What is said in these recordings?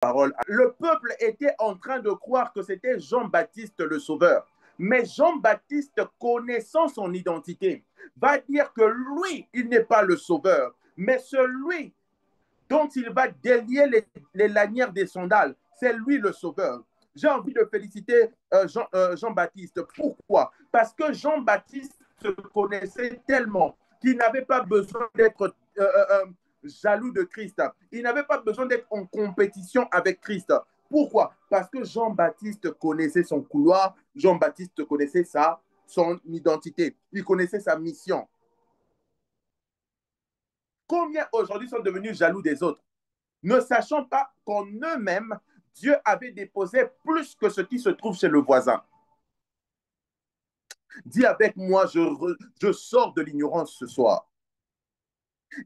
parole. Le peuple était en train de croire que c'était Jean-Baptiste le Sauveur. Mais Jean-Baptiste, connaissant son identité, va dire que lui, il n'est pas le Sauveur, mais celui dont il va délier les lanières des sandales, c'est lui le Sauveur. J'ai envie de féliciter Jean-Baptiste. Pourquoi? Parce que Jean-Baptiste se connaissait tellement qu'il n'avait pas besoin d'être jaloux de Christ. Il n'avait pas besoin d'être en compétition avec Christ. Pourquoi? Parce que Jean-Baptiste connaissait son couloir, Jean-Baptiste connaissait son identité, il connaissait sa mission. Combien aujourd'hui sont devenus jaloux des autres, ne sachant pas qu'en eux-mêmes, Dieu avait déposé plus que ce qui se trouve chez le voisin. Dis avec moi, je sors de l'ignorance ce soir.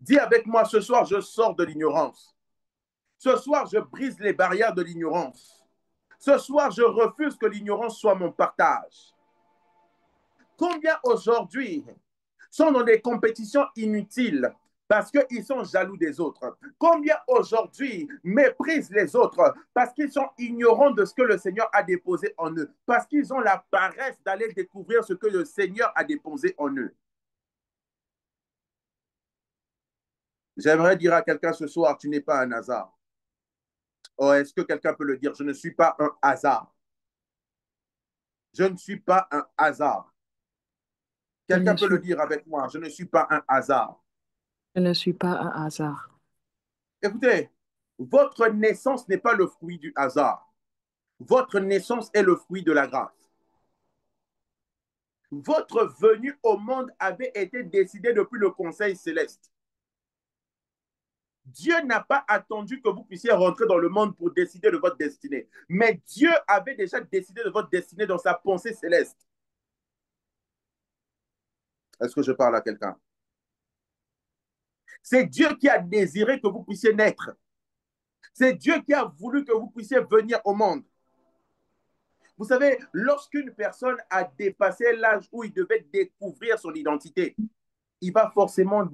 Dis avec moi, ce soir, je sors de l'ignorance. Ce soir, je brise les barrières de l'ignorance. Ce soir, je refuse que l'ignorance soit mon partage. Combien aujourd'hui sont dans des compétitions inutiles parce qu'ils sont jaloux des autres? Combien aujourd'hui méprisent les autres parce qu'ils sont ignorants de ce que le Seigneur a déposé en eux, parce qu'ils ont la paresse d'aller découvrir ce que le Seigneur a déposé en eux? J'aimerais dire à quelqu'un ce soir, tu n'es pas un hasard. Oh, est-ce que quelqu'un peut le dire? Je ne suis pas un hasard. Je ne suis pas un hasard. Quelqu'un peut le dire avec moi, je ne suis pas un hasard. Je ne suis pas un hasard. Écoutez, votre naissance n'est pas le fruit du hasard. Votre naissance est le fruit de la grâce. Votre venue au monde avait été décidée depuis le conseil céleste. Dieu n'a pas attendu que vous puissiez rentrer dans le monde pour décider de votre destinée. Mais Dieu avait déjà décidé de votre destinée dans sa pensée céleste. Est-ce que je parle à quelqu'un? C'est Dieu qui a désiré que vous puissiez naître. C'est Dieu qui a voulu que vous puissiez venir au monde. Vous savez, lorsqu'une personne a dépassé l'âge où il devait découvrir son identité, il va forcément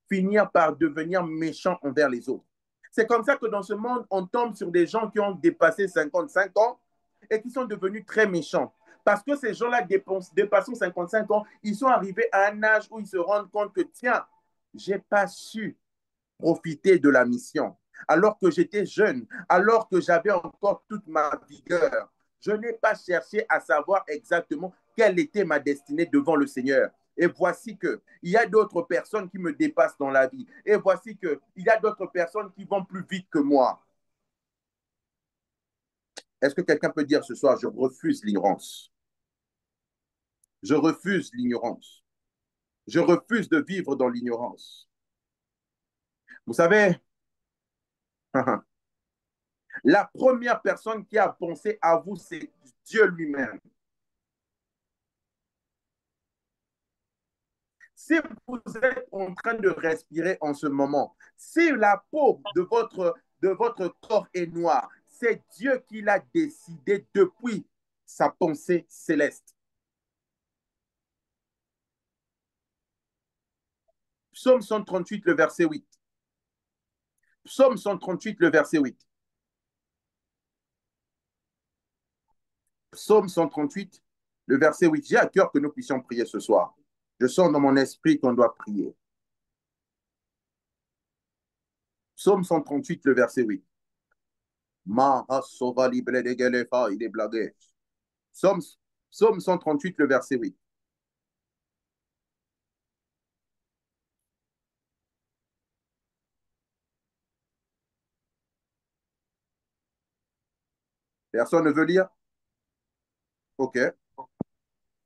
finir par devenir méchant envers les autres. C'est comme ça que dans ce monde, on tombe sur des gens qui ont dépassé 55 ans et qui sont devenus très méchants. Parce que ces gens-là, dépassant 55 ans, ils sont arrivés à un âge où ils se rendent compte que, tiens, je n'ai pas su profiter de la mission. Alors que j'étais jeune, alors que j'avais encore toute ma vigueur, je n'ai pas cherché à savoir exactement quelle était ma destinée devant le Seigneur. Et voici qu'il y a d'autres personnes qui me dépassent dans la vie. Et voici qu'il y a d'autres personnes qui vont plus vite que moi. Est-ce que quelqu'un peut dire ce soir, je refuse l'ignorance? Je refuse l'ignorance. Je refuse de vivre dans l'ignorance. Vous savez, la première personne qui a pensé à vous, c'est Dieu lui-même. Si vous êtes en train de respirer en ce moment, si la peau de votre corps est noire, c'est Dieu qui l'a décidé depuis sa pensée céleste. Psaume 138, le verset 8. Psaume 138, le verset 8. Psaume 138, le verset 8. J'ai à cœur que nous puissions prier ce soir. Je sens dans mon esprit qu'on doit prier. Psaume 138, le verset 8. Psaume, Psaume 138, le verset 8. Personne ne veut lire? OK.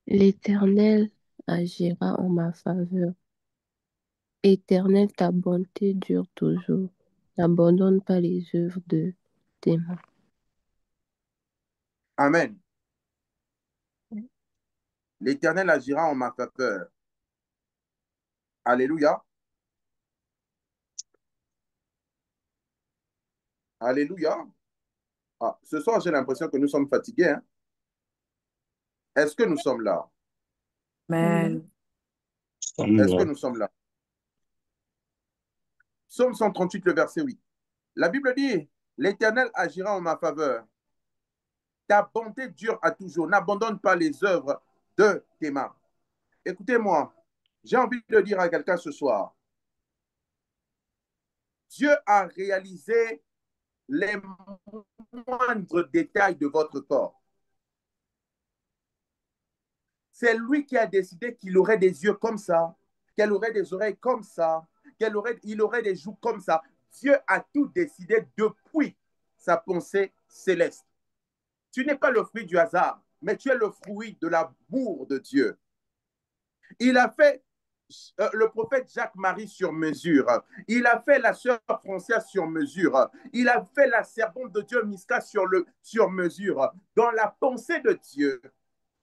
L'Éternel agira en ma faveur. Éternel, ta bonté dure toujours. N'abandonne pas les œuvres de tes mains. Amen. L'Éternel agira en ma faveur. Alléluia. Alléluia. Ah, ce soir, j'ai l'impression que nous sommes fatigués, hein? Est-ce que nous sommes là? Amen. Est-ce que nous sommes là? Psaume 138, le verset 8. La Bible dit, L'Éternel agira en ma faveur. Ta bonté dure à toujours. N'abandonne pas les œuvres de tes mains. Écoutez-moi, j'ai envie de dire à quelqu'un ce soir, Dieu a réalisé les moindres détails de votre corps. C'est lui qui a décidé qu'il aurait des yeux comme ça, qu'elle aurait des oreilles comme ça, il aurait des joues comme ça. Dieu a tout décidé depuis sa pensée céleste. Tu n'es pas le fruit du hasard, mais tu es le fruit de l'amour de Dieu. Il a fait le prophète Jacques-Marie sur mesure. Il a fait la sœur Françoise sur mesure. Il a fait la servante de Dieu Miska sur mesure. Dans la pensée de Dieu,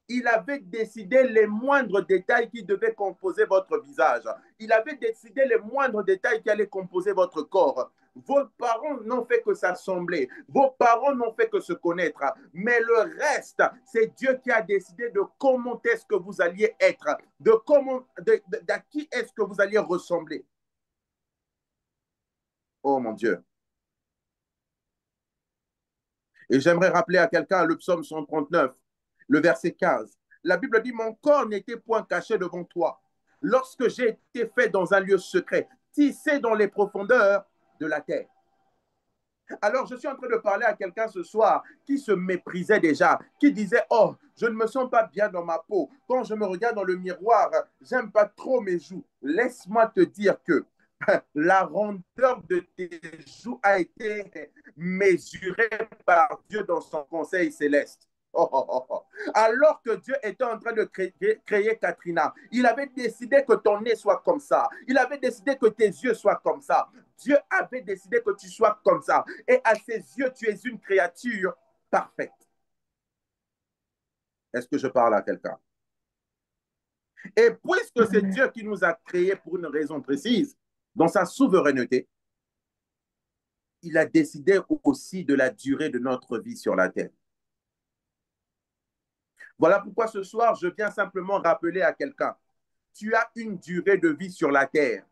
il avait décidé les moindres détails qui devaient composer votre visage. Il avait décidé les moindres détails qui allaient composer votre corps. Vos parents n'ont fait que s'assembler. Vos parents n'ont fait que se connaître. Mais le reste, c'est Dieu qui a décidé de comment est-ce que vous alliez être, à qui est-ce que vous alliez ressembler. Oh mon Dieu. Et j'aimerais rappeler à quelqu'un le psaume 139, le verset 15. La Bible dit, mon corps n'était point caché devant toi. Lorsque j'ai été fait dans un lieu secret, tissé dans les profondeurs de la terre. Alors, je suis en train de parler à quelqu'un ce soir qui se méprisait déjà, qui disait, oh, je ne me sens pas bien dans ma peau. Quand je me regarde dans le miroir, j'aime pas trop mes joues. Laisse-moi te dire que la rondeur de tes joues a été mesurée par Dieu dans son conseil céleste. Oh, oh, oh, oh. Alors que Dieu était en train de créer Katrina, il avait décidé que ton nez soit comme ça. Il avait décidé que tes yeux soient comme ça. Dieu avait décidé que tu sois comme ça. Et à ses yeux, tu es une créature parfaite. Est-ce que je parle à quelqu'un? Et puisque c'est Dieu qui nous a créés pour une raison précise, dans sa souveraineté, il a décidé aussi de la durée de notre vie sur la terre. Voilà pourquoi ce soir, je viens simplement rappeler à quelqu'un, tu as une durée de vie sur la terre.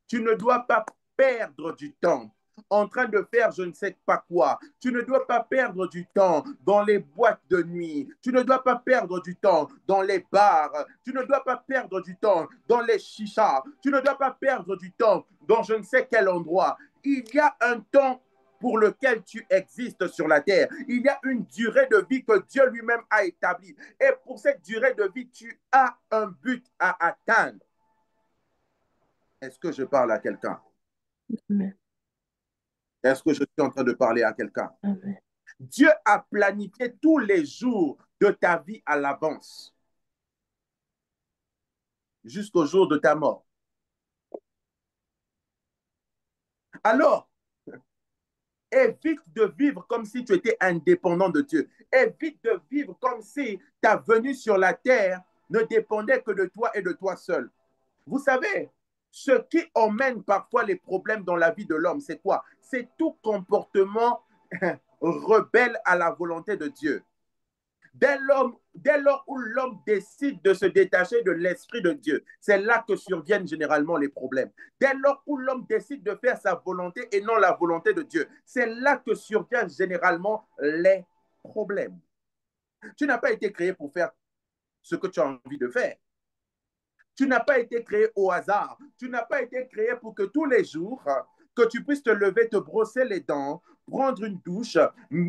Tu ne dois pas perdre du temps en train de faire je ne sais pas quoi. Tu ne dois pas perdre du temps dans les boîtes de nuit. Tu ne dois pas perdre du temps dans les bars. Tu ne dois pas perdre du temps dans les chichas. Tu ne dois pas perdre du temps dans je ne sais quel endroit. Il y a un temps pour lequel tu existes sur la terre. Il y a une durée de vie que Dieu lui-même a établie. Et pour cette durée de vie, tu as un but à atteindre. Est-ce que je parle à quelqu'un? Amen. Est-ce que je suis en train de parler à quelqu'un? Amen. Dieu a planifié tous les jours de ta vie à l'avance, jusqu'au jour de ta mort. Alors, évite de vivre comme si tu étais indépendant de Dieu. Évite de vivre comme si ta venue sur la terre ne dépendait que de toi et de toi seul. Vous savez, ce qui emmène parfois les problèmes dans la vie de l'homme, c'est quoi? C'est tout comportement rebelle à la volonté de Dieu. Dès lors où l'homme décide de se détacher de l'Esprit de Dieu, c'est là que surviennent généralement les problèmes. Dès lors où l'homme décide de faire sa volonté et non la volonté de Dieu, c'est là que surviennent généralement les problèmes. Tu n'as pas été créé pour faire ce que tu as envie de faire. Tu n'as pas été créé au hasard. Tu n'as pas été créé pour que tous les jours, que tu puisses te lever, te brosser les dents, prendre une douche,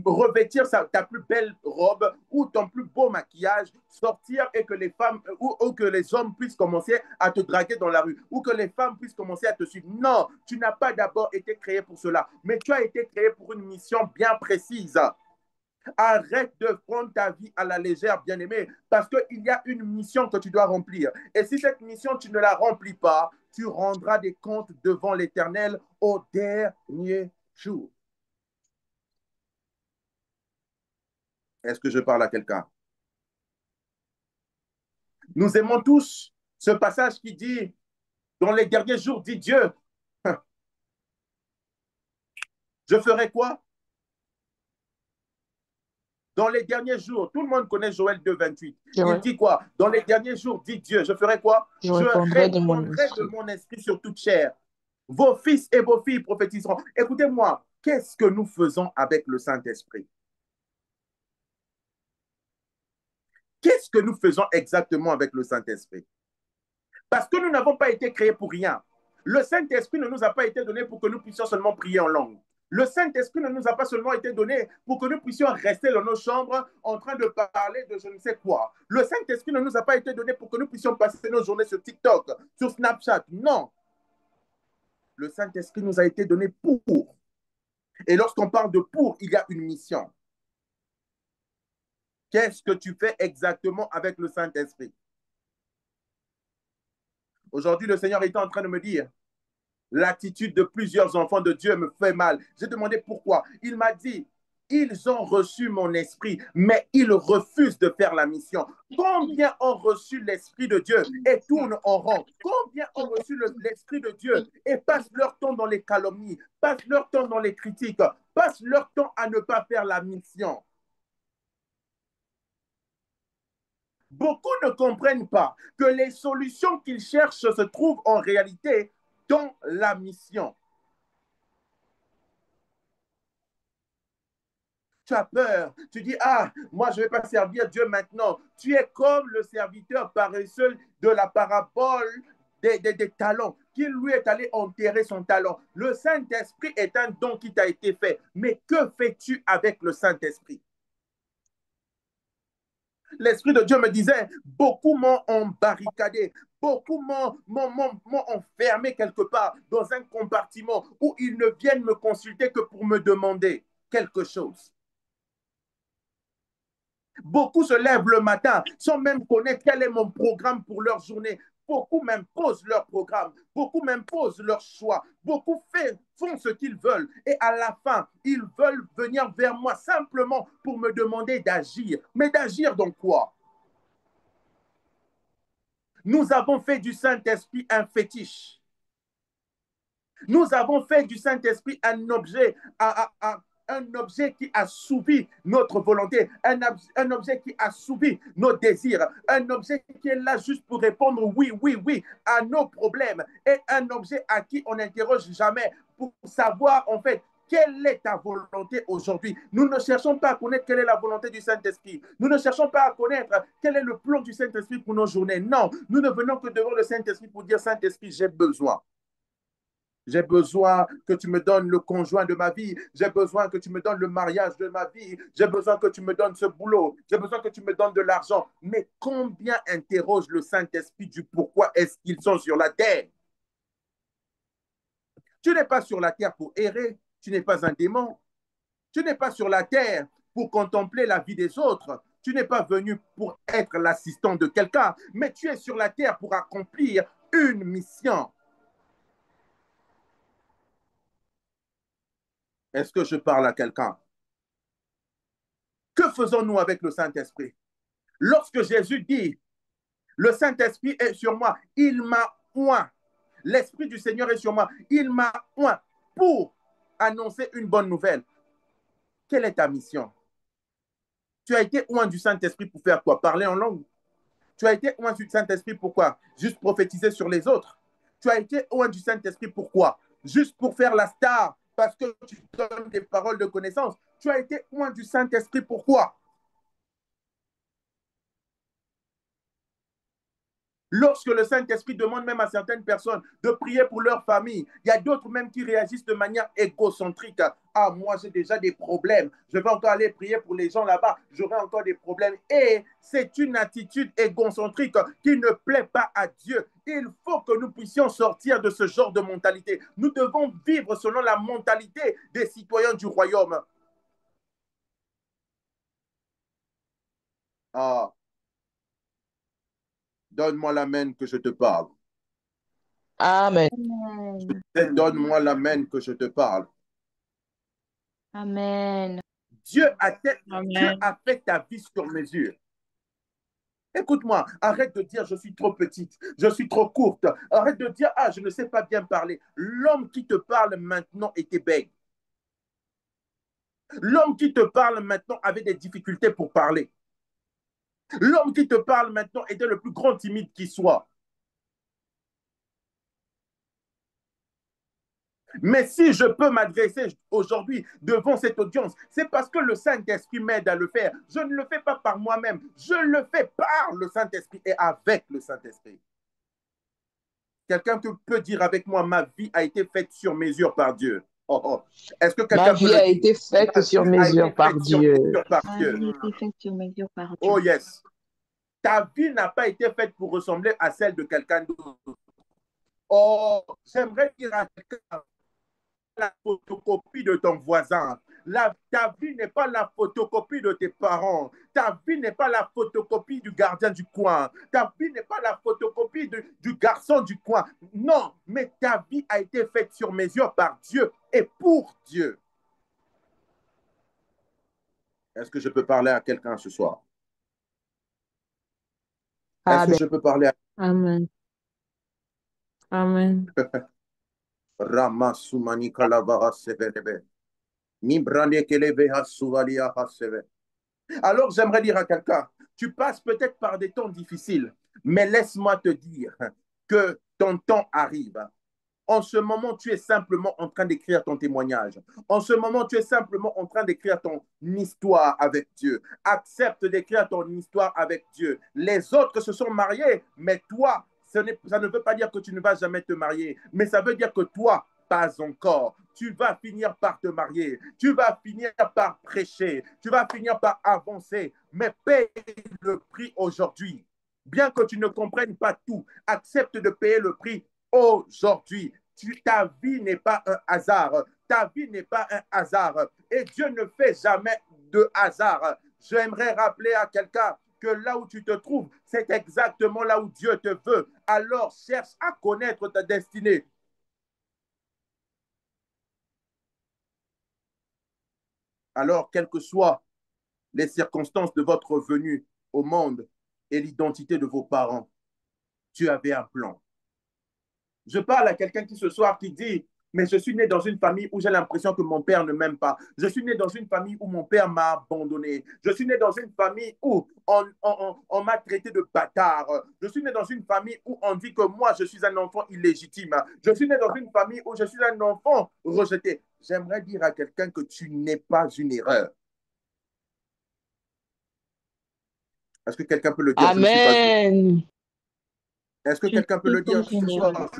revêtir ta plus belle robe ou ton plus beau maquillage, sortir et que les femmes ou que les hommes puissent commencer à te draguer dans la rue ou que les femmes puissent commencer à te suivre. Non, tu n'as pas d'abord été créé pour cela, mais tu as été créé pour une mission bien précise. Arrête de prendre ta vie à la légère, bien-aimé, parce qu'il y a une mission que tu dois remplir. Et si cette mission, tu ne la remplis pas, tu rendras des comptes devant l'Éternel au dernier jour. Est-ce que je parle à quelqu'un? Nous aimons tous ce passage qui dit, dans les derniers jours, dit Dieu, je ferai quoi? Dans les derniers jours, tout le monde connaît Joël 2, 28. Il dit quoi? Dans les derniers jours, dit Dieu, je ferai quoi? Je répondrai de mon de mon esprit sur toute chair. Vos fils et vos filles prophétiseront. Écoutez-moi, qu'est-ce que nous faisons avec le Saint-Esprit? Qu'est-ce que nous faisons exactement avec le Saint-Esprit? Parce que nous n'avons pas été créés pour rien. Le Saint-Esprit ne nous a pas été donné pour que nous puissions seulement prier en langue. Le Saint-Esprit ne nous a pas seulement été donné pour que nous puissions rester dans nos chambres en train de parler de je ne sais quoi. Le Saint-Esprit ne nous a pas été donné pour que nous puissions passer nos journées sur TikTok, sur Snapchat. Non. Le Saint-Esprit nous a été donné pour. Et lorsqu'on parle de pour, il y a une mission. Qu'est-ce que tu fais exactement avec le Saint-Esprit? Aujourd'hui, le Seigneur était en train de me dire, l'attitude de plusieurs enfants de Dieu me fait mal. J'ai demandé pourquoi. Il m'a dit, ils ont reçu mon esprit, mais ils refusent de faire la mission. Combien ont reçu l'esprit de Dieu et tournent en rond? Combien ont reçu l'esprit de Dieu et passent leur temps dans les calomnies, passent leur temps dans les critiques, passent leur temps à ne pas faire la mission? Beaucoup ne comprennent pas que les solutions qu'ils cherchent se trouvent en réalité dans la mission. Tu as peur, tu dis, ah, moi je ne vais pas servir Dieu maintenant. Tu es comme le serviteur paresseux de la parabole des talents, qui lui est allé enterrer son talent. Le Saint-Esprit est un don qui t'a été fait, mais que fais-tu avec le Saint-Esprit? L'Esprit de Dieu me disait, beaucoup m'ont embarricadé, beaucoup m'ont enfermé quelque part dans un compartiment où ils ne viennent me consulter que pour me demander quelque chose. Beaucoup se lèvent le matin sans même connaître quel est mon programme pour leur journée. Beaucoup m'imposent leur programme, beaucoup m'imposent leur choix, beaucoup font ce qu'ils veulent et à la fin, ils veulent venir vers moi simplement pour me demander d'agir. Mais d'agir dans quoi? Nous avons fait du Saint-Esprit un fétiche. Nous avons fait du Saint-Esprit un objet, un objet qui assouvit notre volonté, un objet qui assouvit nos désirs, un objet qui est là juste pour répondre oui, oui, oui à nos problèmes et un objet à qui on n'interroge jamais pour savoir en fait quelle est ta volonté aujourd'hui. Nous ne cherchons pas à connaître quelle est la volonté du Saint-Esprit. Nous ne cherchons pas à connaître quel est le plan du Saint-Esprit pour nos journées. Non, nous ne venons que devant le Saint-Esprit pour dire Saint-Esprit, j'ai besoin. J'ai besoin que tu me donnes le conjoint de ma vie. J'ai besoin que tu me donnes le mariage de ma vie. J'ai besoin que tu me donnes ce boulot. J'ai besoin que tu me donnes de l'argent. Mais combien interroge le Saint-Esprit du pourquoi est-ce qu'ils sont sur la terre? Tu n'es pas sur la terre pour errer. Tu n'es pas un démon. Tu n'es pas sur la terre pour contempler la vie des autres. Tu n'es pas venu pour être l'assistant de quelqu'un, mais tu es sur la terre pour accomplir une mission. Est-ce que je parle à quelqu'un? Que faisons-nous avec le Saint-Esprit? Lorsque Jésus dit, le Saint-Esprit est sur moi, il m'a oint. L'Esprit du Seigneur est sur moi, il m'a oint pour annoncer une bonne nouvelle. Quelle est ta mission? Tu as été oint du Saint-Esprit pour faire quoi? Parler en langue. Tu as été oint du Saint-Esprit pourquoi? Juste prophétiser sur les autres. Tu as été oint du Saint-Esprit pourquoi? Juste pour faire la star parce que tu donnes des paroles de connaissance. Tu as été oint du Saint-Esprit pourquoi? Lorsque le Saint-Esprit demande même à certaines personnes de prier pour leur famille, il y a d'autres même qui réagissent de manière égocentrique. Ah, moi j'ai déjà des problèmes, je vais encore aller prier pour les gens là-bas, j'aurai encore des problèmes. Et c'est une attitude égocentrique qui ne plaît pas à Dieu. Il faut que nous puissions sortir de ce genre de mentalité. Nous devons vivre selon la mentalité des citoyens du royaume. Ah, donne-moi l'amen que je te parle. Amen. Donne-moi l'amen que je te parle. Amen. Dieu a fait ta vie sur mesure. Écoute-moi, arrête de dire je suis trop petite, je suis trop courte. Arrête de dire ah, je ne sais pas bien parler. L'homme qui te parle maintenant était bègue. L'homme qui te parle maintenant avait des difficultés pour parler. L'homme qui te parle maintenant était le plus grand timide qui soit. Mais si je peux m'adresser aujourd'hui devant cette audience, c'est parce que le Saint-Esprit m'aide à le faire. Je ne le fais pas par moi-même, je le fais par le Saint-Esprit et avec le Saint-Esprit. Quelqu'un qui peut dire avec moi, ma vie a été faite sur mesure par Dieu. Oh, oh. Est-ce que Ma quelqu'un peut vie le a dire? été faite Ma sur vie a été mesure par faite sur Dieu. mesure par Ma Dieu. vie a été faite sur mesure par Dieu. Oh yes. Ta vie n'a pas été faite pour ressembler à celle de quelqu'un d'autre. Oh, j'aimerais dire à quelqu'un, la photocopie de ton voisin. Ta vie n'est pas la photocopie de tes parents. Ta vie n'est pas la photocopie du gardien du coin. Ta vie n'est pas la photocopie du garçon du coin. Non, mais ta vie a été faite sur mesure par Dieu et pour Dieu. Est-ce que je peux parler à quelqu'un ce soir? Est-ce que je peux parler à Amen. Amen. Ramasumani Kalavara Severebe. Mibrane Keleveha Suvalia Haseve. Alors, j'aimerais dire à quelqu'un, tu passes peut-être par des temps difficiles, mais laisse-moi te dire que ton temps arrive. En ce moment, tu es simplement en train d'écrire ton témoignage. En ce moment, tu es simplement en train d'écrire ton histoire avec Dieu. Accepte d'écrire ton histoire avec Dieu. Les autres se sont mariés, mais toi, ça ne veut pas dire que tu ne vas jamais te marier, mais ça veut dire que toi, pas encore. Tu vas finir par te marier, tu vas finir par prêcher, tu vas finir par avancer, mais paye le prix aujourd'hui. Bien que tu ne comprennes pas tout, accepte de payer le prix aujourd'hui. Ta vie n'est pas un hasard. Ta vie n'est pas un hasard. Et Dieu ne fait jamais de hasard. J'aimerais rappeler à quelqu'un que là où tu te trouves, c'est exactement là où Dieu te veut. Alors cherche à connaître ta destinée. Alors, quelles que soient les circonstances de votre venue au monde et l'identité de vos parents, tu avais un plan. Je parle à quelqu'un qui ce soir qui dit, mais je suis né dans une famille où j'ai l'impression que mon père ne m'aime pas. Je suis né dans une famille où mon père m'a abandonné. Je suis né dans une famille où on m'a traité de bâtard. Je suis né dans une famille où on dit que moi, je suis un enfant illégitime. Je suis né dans une famille où je suis un enfant rejeté. J'aimerais dire à quelqu'un que tu n'es pas une erreur. Est-ce que quelqu'un peut le dire? Amen. Est-ce que quelqu'un peut le dire ce soir?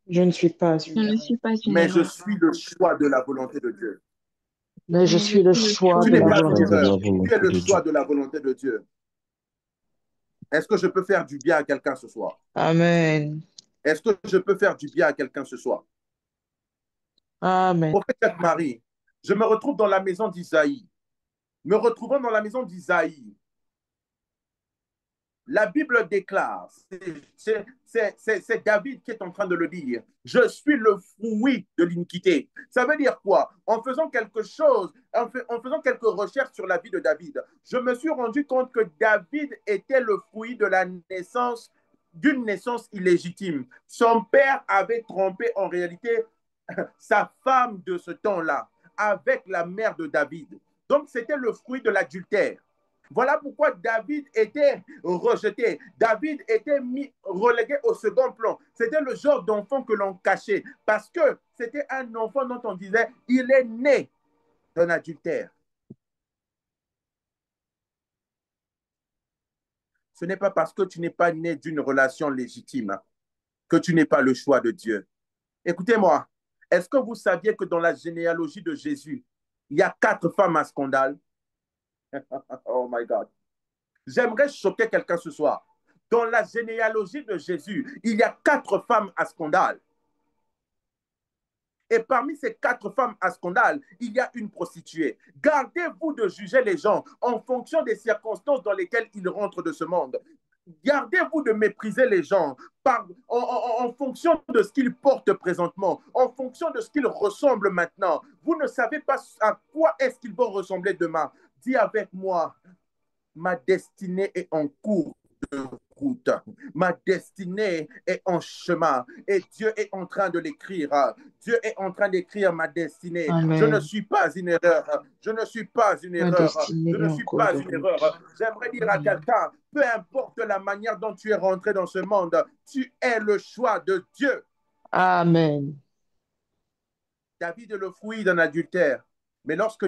Je ne suis pas Je ne suis pas une Mais je erreur. suis le choix de la volonté de Dieu. Mais je suis le choix Tu de n'es la pas une volonté de erreur. Dieu. Tu es le choix de la volonté de Dieu. Est-ce que je peux faire du bien à quelqu'un ce soir? Amen. Est-ce que je peux faire du bien à quelqu'un ce soir? Amen. Prophète Jacques-Marie, je me retrouve dans la maison d'Isaïe. Me retrouvant dans la maison d'Isaïe, la Bible déclare, c'est David qui est en train de le dire, je suis le fruit de l'iniquité. Ça veut dire quoi? En faisant quelque chose, en faisant quelques recherches sur la vie de David, je me suis rendu compte que David était le fruit de la naissance, d'une naissance illégitime. Son père avait trompé en réalité sa femme de ce temps-là avec la mère de David. Donc c'était le fruit de l'adultère. Voilà pourquoi David était rejeté. David était relégué au second plan. C'était le genre d'enfant que l'on cachait parce que c'était un enfant dont on disait il est né d'un adultère. Ce n'est pas parce que tu n'es pas né d'une relation légitime que tu n'es pas le choix de Dieu. Écoutez-moi, est-ce que vous saviez que dans la généalogie de Jésus, il y a 4 femmes à scandale? Oh my God. J'aimerais choquer quelqu'un ce soir. Dans la généalogie de Jésus, il y a 4 femmes à scandale. Et parmi ces 4 femmes à scandale, il y a une prostituée. Gardez-vous de juger les gens en fonction des circonstances dans lesquelles ils rentrent de ce monde. Gardez-vous de mépriser les gens en fonction de ce qu'ils portent présentement, en fonction de ce qu'ils ressemblent maintenant. Vous ne savez pas à quoi est-ce qu'ils vont ressembler demain. Dis avec moi, ma destinée est en cours de route. Ma destinée est en chemin et Dieu est en train de l'écrire. Dieu est en train d'écrire ma destinée. Amen. Je ne suis pas une erreur. Je ne suis pas une Ma erreur. destinée Je ne est en suis cours pas de une route. erreur. J'aimerais dire à quelqu'un, peu importe la manière dont tu es rentré dans ce monde, tu es le choix de Dieu. Amen. David est le fruit d'un adultère. Mais lorsque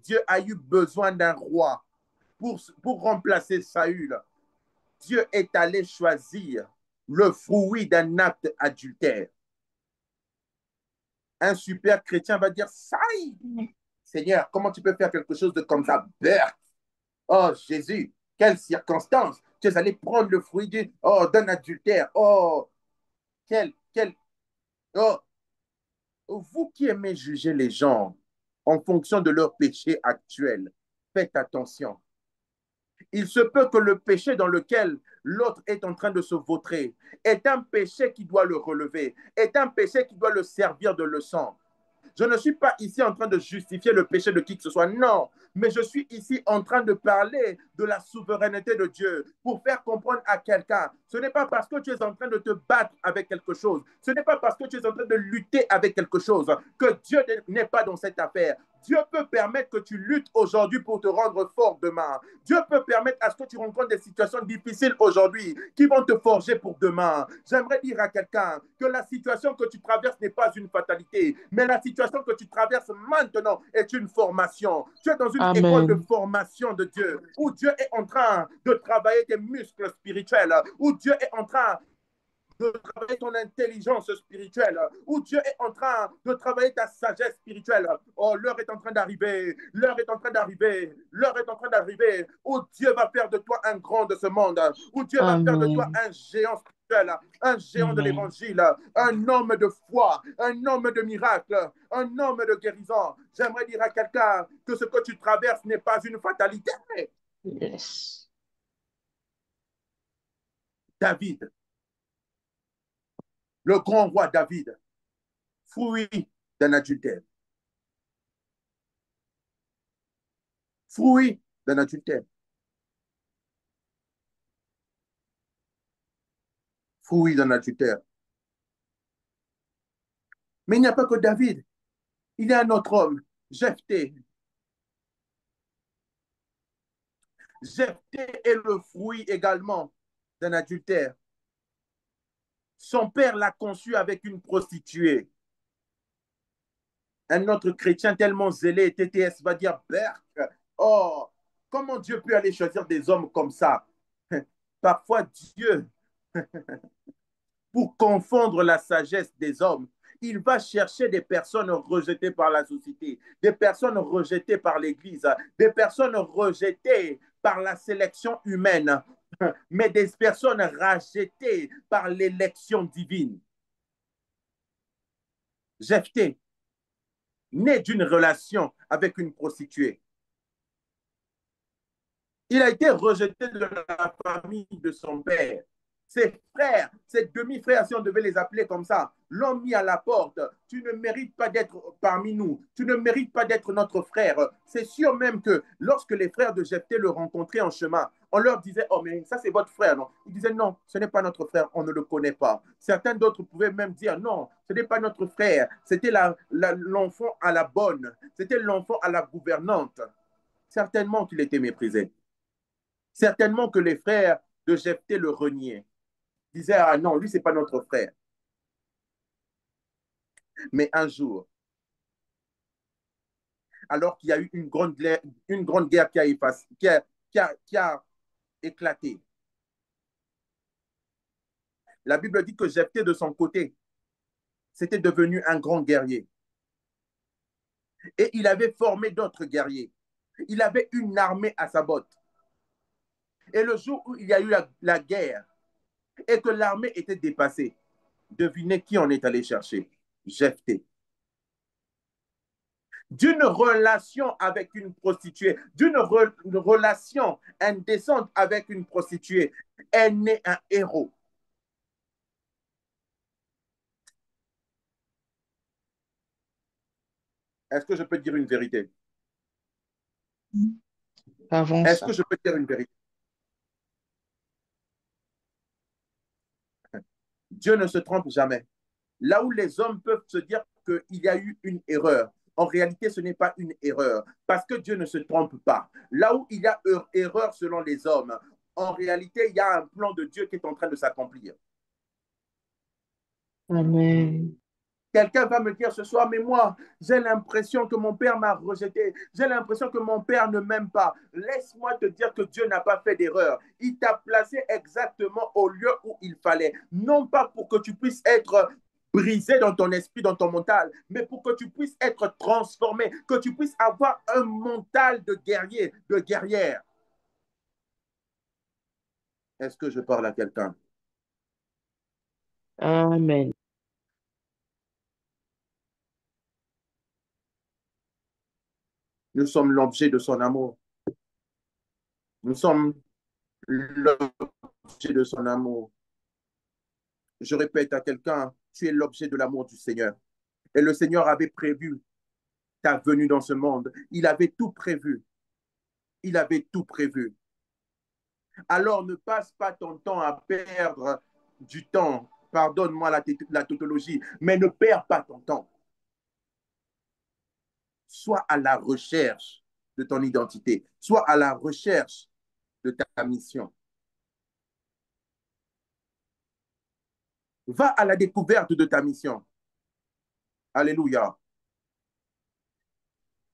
Dieu a eu besoin d'un roi pour remplacer Saül, Dieu est allé choisir le fruit d'un acte adultère. Un super chrétien va dire, ça y est, Seigneur, comment tu peux faire quelque chose de comme ça? Berk. Oh Jésus, quelle circonstance. Tu es allé prendre le fruit d'un adultère. Oh, oh, vous qui aimez juger les gens en fonction de leur péché actuel, faites attention. Il se peut que le péché dans lequel l'autre est en train de se vautrer est un péché qui doit le relever, est un péché qui doit le servir de leçon. Je ne suis pas ici en train de justifier le péché de qui que ce soit, non, mais je suis ici en train de parler de la souveraineté de Dieu pour faire comprendre à quelqu'un, ce n'est pas parce que tu es en train de te battre avec quelque chose, ce n'est pas parce que tu es en train de lutter avec quelque chose que Dieu n'est pas dans cette affaire. Dieu peut permettre que tu luttes aujourd'hui pour te rendre fort demain. Dieu peut permettre à ce que tu rencontres des situations difficiles aujourd'hui qui vont te forger pour demain. J'aimerais dire à quelqu'un que la situation que tu traverses n'est pas une fatalité, mais la situation que tu traverses maintenant est une formation. Tu es dans une école de Amen. formation de Dieu, où Dieu est en train de travailler tes muscles spirituels, où Dieu est en train de travailler ton intelligence spirituelle, où Dieu est en train de travailler ta sagesse spirituelle. Oh, l'heure est en train d'arriver, l'heure est en train d'arriver, l'heure est en train d'arriver, où Dieu va faire de toi un grand de ce monde, où Dieu va faire de toi Amen. un géant spirituel, un géant de Amen. l'évangile, un homme de foi, un homme de miracle, un homme de guérison. J'aimerais dire à quelqu'un que ce que tu traverses n'est pas une fatalité. Yes. David, le grand roi David, fruit d'un adultère. Fruit d'un adultère. Fruit d'un adultère. Mais il n'y a pas que David. Il y a un autre homme, Jephthé. Jephthé est le fruit également d'un adultère. Son père l'a conçu avec une prostituée. Un autre chrétien tellement zélé, TTS, va dire, Berk, oh, comment Dieu peut aller choisir des hommes comme ça? Parfois, Dieu, pour confondre la sagesse des hommes, il va chercher des personnes rejetées par la société, des personnes rejetées par l'Église, des personnes rejetées par la sélection humaine, mais des personnes rachettées par l'élection divine. Jephthé, né d'une relation avec une prostituée, il a été rejeté de la famille de son père. Ses frères, ses demi-frères, si on devait les appeler comme ça, l'ont mis à la porte. Tu ne mérites pas d'être parmi nous. Tu ne mérites pas d'être notre frère. C'est sûr même que lorsque les frères de Jephthé le rencontraient en chemin, on leur disait, oh mais ça c'est votre frère, non? Ils disaient, non, ce n'est pas notre frère, on ne le connaît pas. Certains d'autres pouvaient même dire, non, ce n'est pas notre frère, c'était l'enfant à la bonne, c'était l'enfant à la gouvernante. Certainement qu'il était méprisé. Certainement que les frères de Jephthé le reniaient. Ils disaient, ah non, lui, ce n'est pas notre frère. Mais un jour, alors qu'il y a eu une grande guerre qui a éclaté, la Bible dit que Jephthé, de son côté, c'était devenu un grand guerrier. Et il avait formé d'autres guerriers. Il avait une armée à sa botte. Et le jour où il y a eu la guerre et que l'armée était dépassée, devinez qui on est allé chercher? Jephthé. D'une relation avec une prostituée, d'une relation indécente avec une prostituée, est né un héros. Est-ce que je peux dire une vérité? Avant Est-ce que ça. je peux dire une vérité? Dieu ne se trompe jamais. Là où les hommes peuvent se dire qu'il y a eu une erreur, en réalité, ce n'est pas une erreur, parce que Dieu ne se trompe pas. Là où il y a erreur selon les hommes, en réalité, il y a un plan de Dieu qui est en train de s'accomplir. Amen. Quelqu'un va me dire ce soir, mais moi, j'ai l'impression que mon père m'a rejeté. J'ai l'impression que mon père ne m'aime pas. Laisse-moi te dire que Dieu n'a pas fait d'erreur. Il t'a placé exactement au lieu où il fallait. Non pas pour que tu puisses être brisé dans ton esprit, dans ton mental, mais pour que tu puisses être transformé, que tu puisses avoir un mental de guerrier, de guerrière. Est-ce que je parle à quelqu'un? Amen. Nous sommes l'objet de son amour. Nous sommes l'objet de son amour. Je répète à quelqu'un, tu es l'objet de l'amour du Seigneur. Et le Seigneur avait prévu ta venue dans ce monde. Il avait tout prévu. Il avait tout prévu. Alors ne passe pas ton temps à perdre du temps. Pardonne-moi la tautologie, mais ne perds pas ton temps. Sois à la recherche de ton identité. Sois à la recherche de ta mission. Va à la découverte de ta mission. Alléluia.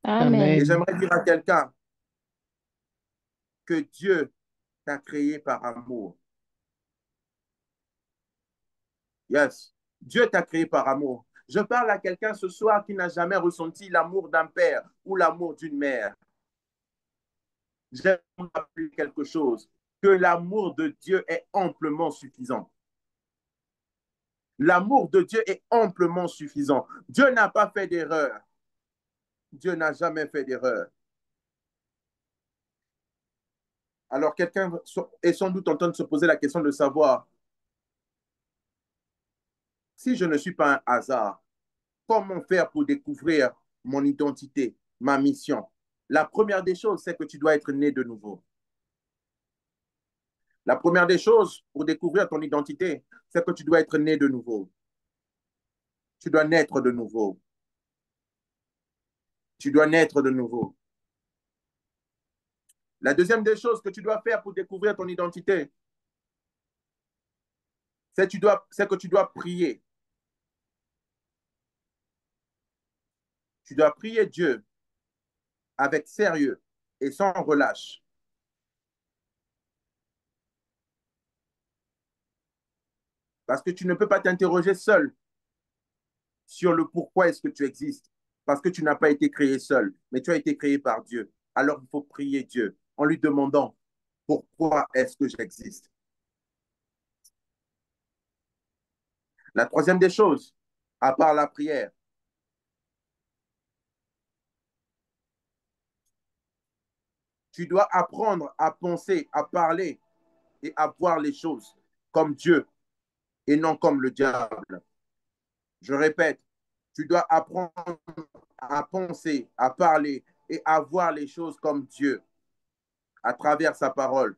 Amen. Et Amen. j'aimerais dire à quelqu'un que Dieu t'a créé par amour. Yes. Dieu t'a créé par amour. Je parle à quelqu'un ce soir qui n'a jamais ressenti l'amour d'un père ou l'amour d'une mère. J'aimerais rappeler quelque chose, que l'amour de Dieu est amplement suffisant. L'amour de Dieu est amplement suffisant. Dieu n'a pas fait d'erreur. Dieu n'a jamais fait d'erreur. Alors quelqu'un est sans doute en train de se poser la question de savoir, si je ne suis pas un hasard, comment faire pour découvrir mon identité, ma mission? La première des choses, c'est que tu dois être né de nouveau. La première des choses pour découvrir ton identité, c'est que tu dois être né de nouveau. Tu dois naître de nouveau. Tu dois naître de nouveau. La deuxième des choses que tu dois faire pour découvrir ton identité, c'est que tu dois prier. Tu dois prier Dieu avec sérieux et sans relâche. Parce que tu ne peux pas t'interroger seul sur le pourquoi est-ce que tu existes. Parce que tu n'as pas été créé seul, mais tu as été créé par Dieu. Alors il faut prier Dieu en lui demandant pourquoi est-ce que j'existe. La troisième des choses, à part la prière, tu dois apprendre à penser, à parler et à voir les choses comme Dieu et non comme le diable. Je répète, tu dois apprendre à penser, à parler et à voir les choses comme Dieu à travers sa parole.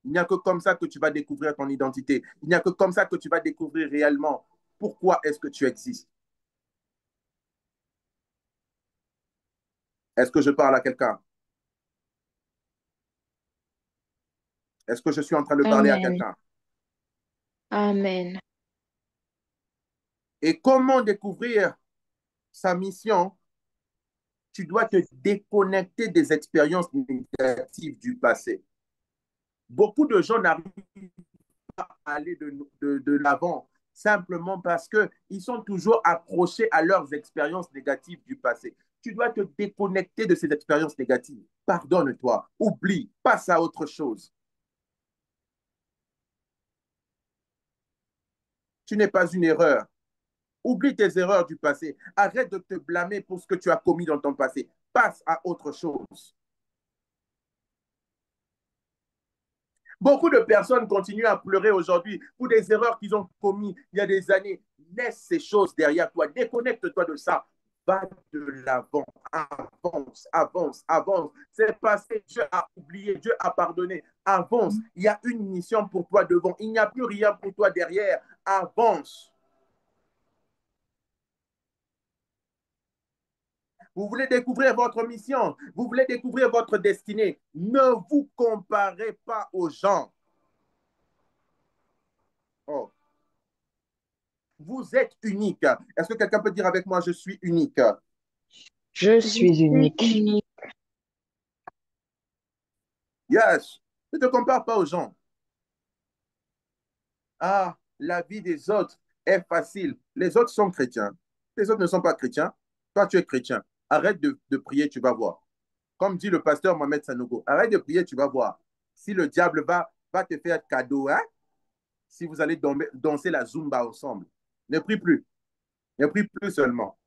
Il n'y a que comme ça que tu vas découvrir ton identité. Il n'y a que comme ça que tu vas découvrir réellement pourquoi est-ce que tu existes. Est-ce que je parle à quelqu'un? Est-ce que je suis en train de parler à Amen. quelqu'un? Amen. Et comment découvrir sa mission? Tu dois te déconnecter des expériences négatives du passé. Beaucoup de gens n'arrivent pas à aller de l'avant simplement parce qu'ils sont toujours accrochés à leurs expériences négatives du passé. Tu dois te déconnecter de ces expériences négatives. Pardonne-toi, oublie, passe à autre chose. Tu n'es pas une erreur. Oublie tes erreurs du passé. Arrête de te blâmer pour ce que tu as commis dans ton passé. Passe à autre chose. Beaucoup de personnes continuent à pleurer aujourd'hui pour des erreurs qu'ils ont commises il y a des années. Laisse ces choses derrière toi. Déconnecte-toi de ça. Va de l'avant. Avance, avance, avance. C'est passé. Dieu a oublié. Dieu a pardonné. Avance. Il y a une mission pour toi devant. Il n'y a plus rien pour toi derrière. Avance. Vous voulez découvrir votre mission. Vous voulez découvrir votre destinée. Ne vous comparez pas aux gens. Oh. Vous êtes unique. Est-ce que quelqu'un peut dire avec moi, je suis unique? Je Je suis suis unique. unique. Yes. Ne te compare pas aux gens. Ah, la vie des autres est facile. Les autres sont chrétiens. Les autres ne sont pas chrétiens. Toi, tu es chrétien. Arrête de prier, tu vas voir. Comme dit le pasteur Mohamed Sanogo, arrête de prier, tu vas voir. Si le diable va te faire cadeau, hein, si vous allez danser la Zumba ensemble. Ne prie plus. Ne prie plus seulement.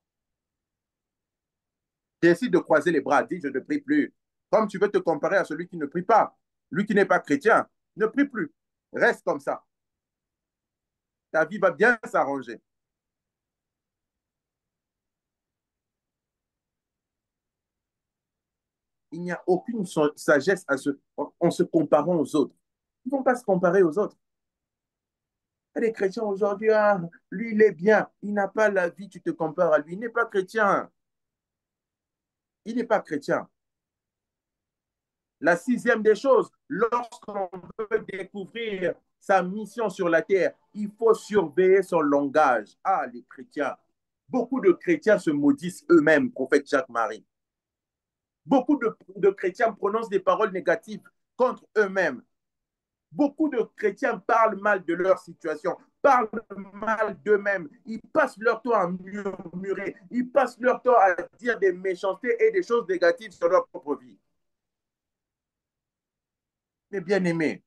Décide de croiser les bras. Dis, je ne prie plus. Comme tu veux te comparer à celui qui ne prie pas, lui qui n'est pas chrétien, ne prie plus. Reste comme ça. Ta vie va bien s'arranger. Il n'y a aucune sagesse en se comparant aux autres. Ils ne vont pas se comparer aux autres. Les chrétiens aujourd'hui, ah, lui, il est bien. Il n'a pas la vie, tu te compares à lui. Il n'est pas chrétien. Il n'est pas chrétien. La sixième des choses, lorsqu'on veut découvrir sa mission sur la terre, il faut surveiller son langage. Ah, les chrétiens. Beaucoup de chrétiens se maudissent eux-mêmes, prophète Jacques-Marie. Beaucoup de chrétiens prononcent des paroles négatives contre eux-mêmes. Beaucoup de chrétiens parlent mal de leur situation, parlent mal d'eux-mêmes. Ils passent leur temps à murmurer. Ils passent leur temps à dire des méchancetés et des choses négatives sur leur propre vie. Mais bien aimé,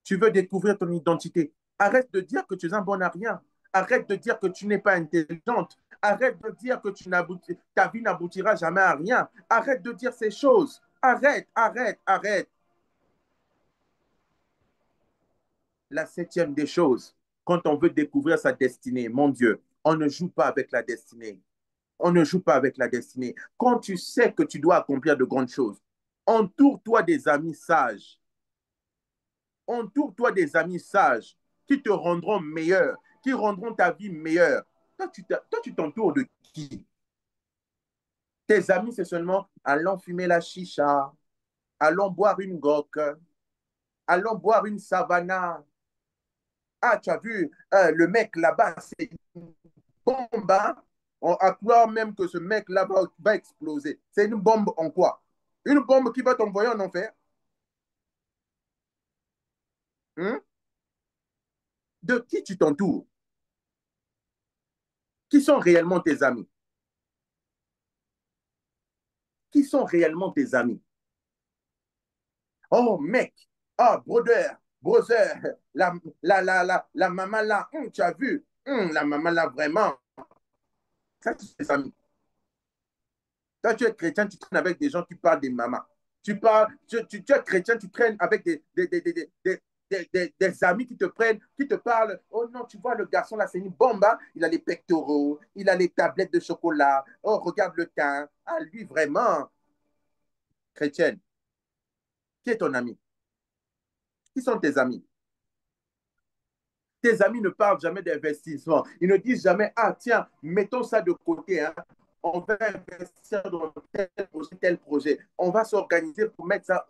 tu veux découvrir ton identité. Arrête de dire que tu es un bon à rien. Arrête de dire que tu n'es pas intelligente. Arrête de dire que ta vie n'aboutira jamais à rien. Arrête de dire ces choses. Arrête, arrête, arrête. La septième des choses, quand on veut découvrir sa destinée, mon Dieu, on ne joue pas avec la destinée. On ne joue pas avec la destinée. Quand tu sais que tu dois accomplir de grandes choses, entoure-toi des amis sages. Entoure-toi des amis sages qui te rendront meilleur, qui rendront ta vie meilleure. Toi, tu t'entoures de qui? Tes amis, c'est seulement allons fumer la chicha, allons boire une goque, allons boire une savana. Ah, tu as vu, le mec là-bas, c'est une bombe. Hein? À croire même que ce mec-là va exploser. C'est une bombe en quoi? Une bombe qui va t'envoyer en enfer? Hein? De qui tu t'entoures? Qui sont réellement tes amis? Qui sont réellement tes amis? Oh, mec, oh, brother, la maman là, tu as vu, la maman là, vraiment, ça, c'est tes amis. Quand tu es chrétien, tu traînes avec des gens qui parlent des mamans. Tu es chrétien, tu traînes avec des amis qui te prennent, qui te parlent. Oh non, tu vois, le garçon là, c'est une bombe. Hein? Il a les pectoraux, il a les tablettes de chocolat. Oh, regarde le teint. Ah, lui, vraiment, chrétienne. Qui est ton ami? Qui sont tes amis? Tes amis ne parlent jamais d'investissement. Ils ne disent jamais, ah tiens, mettons ça de côté. Hein. On va investir dans tel projet. On va s'organiser pour mettre ça.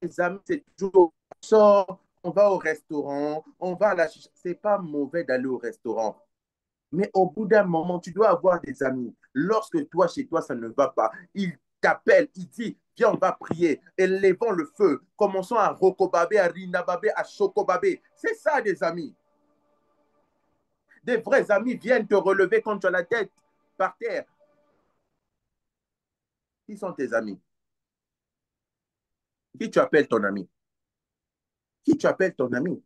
Tes amis, c'est toujours, on sort, on va au restaurant, on va à la chicha. C'est pas mauvais d'aller au restaurant. Mais au bout d'un moment, tu dois avoir des amis. Lorsque toi, chez toi, ça ne va pas, ils t'appellent, ils disent, viens, on va prier, élevons le feu, commençons à rokobabé, à rinababé, à chokobabé. C'est ça, des amis. Des vrais amis viennent te relever quand tu as la tête par terre. Qui sont tes amis? Qui tu appelles ton ami? Qui tu appelles ton ami?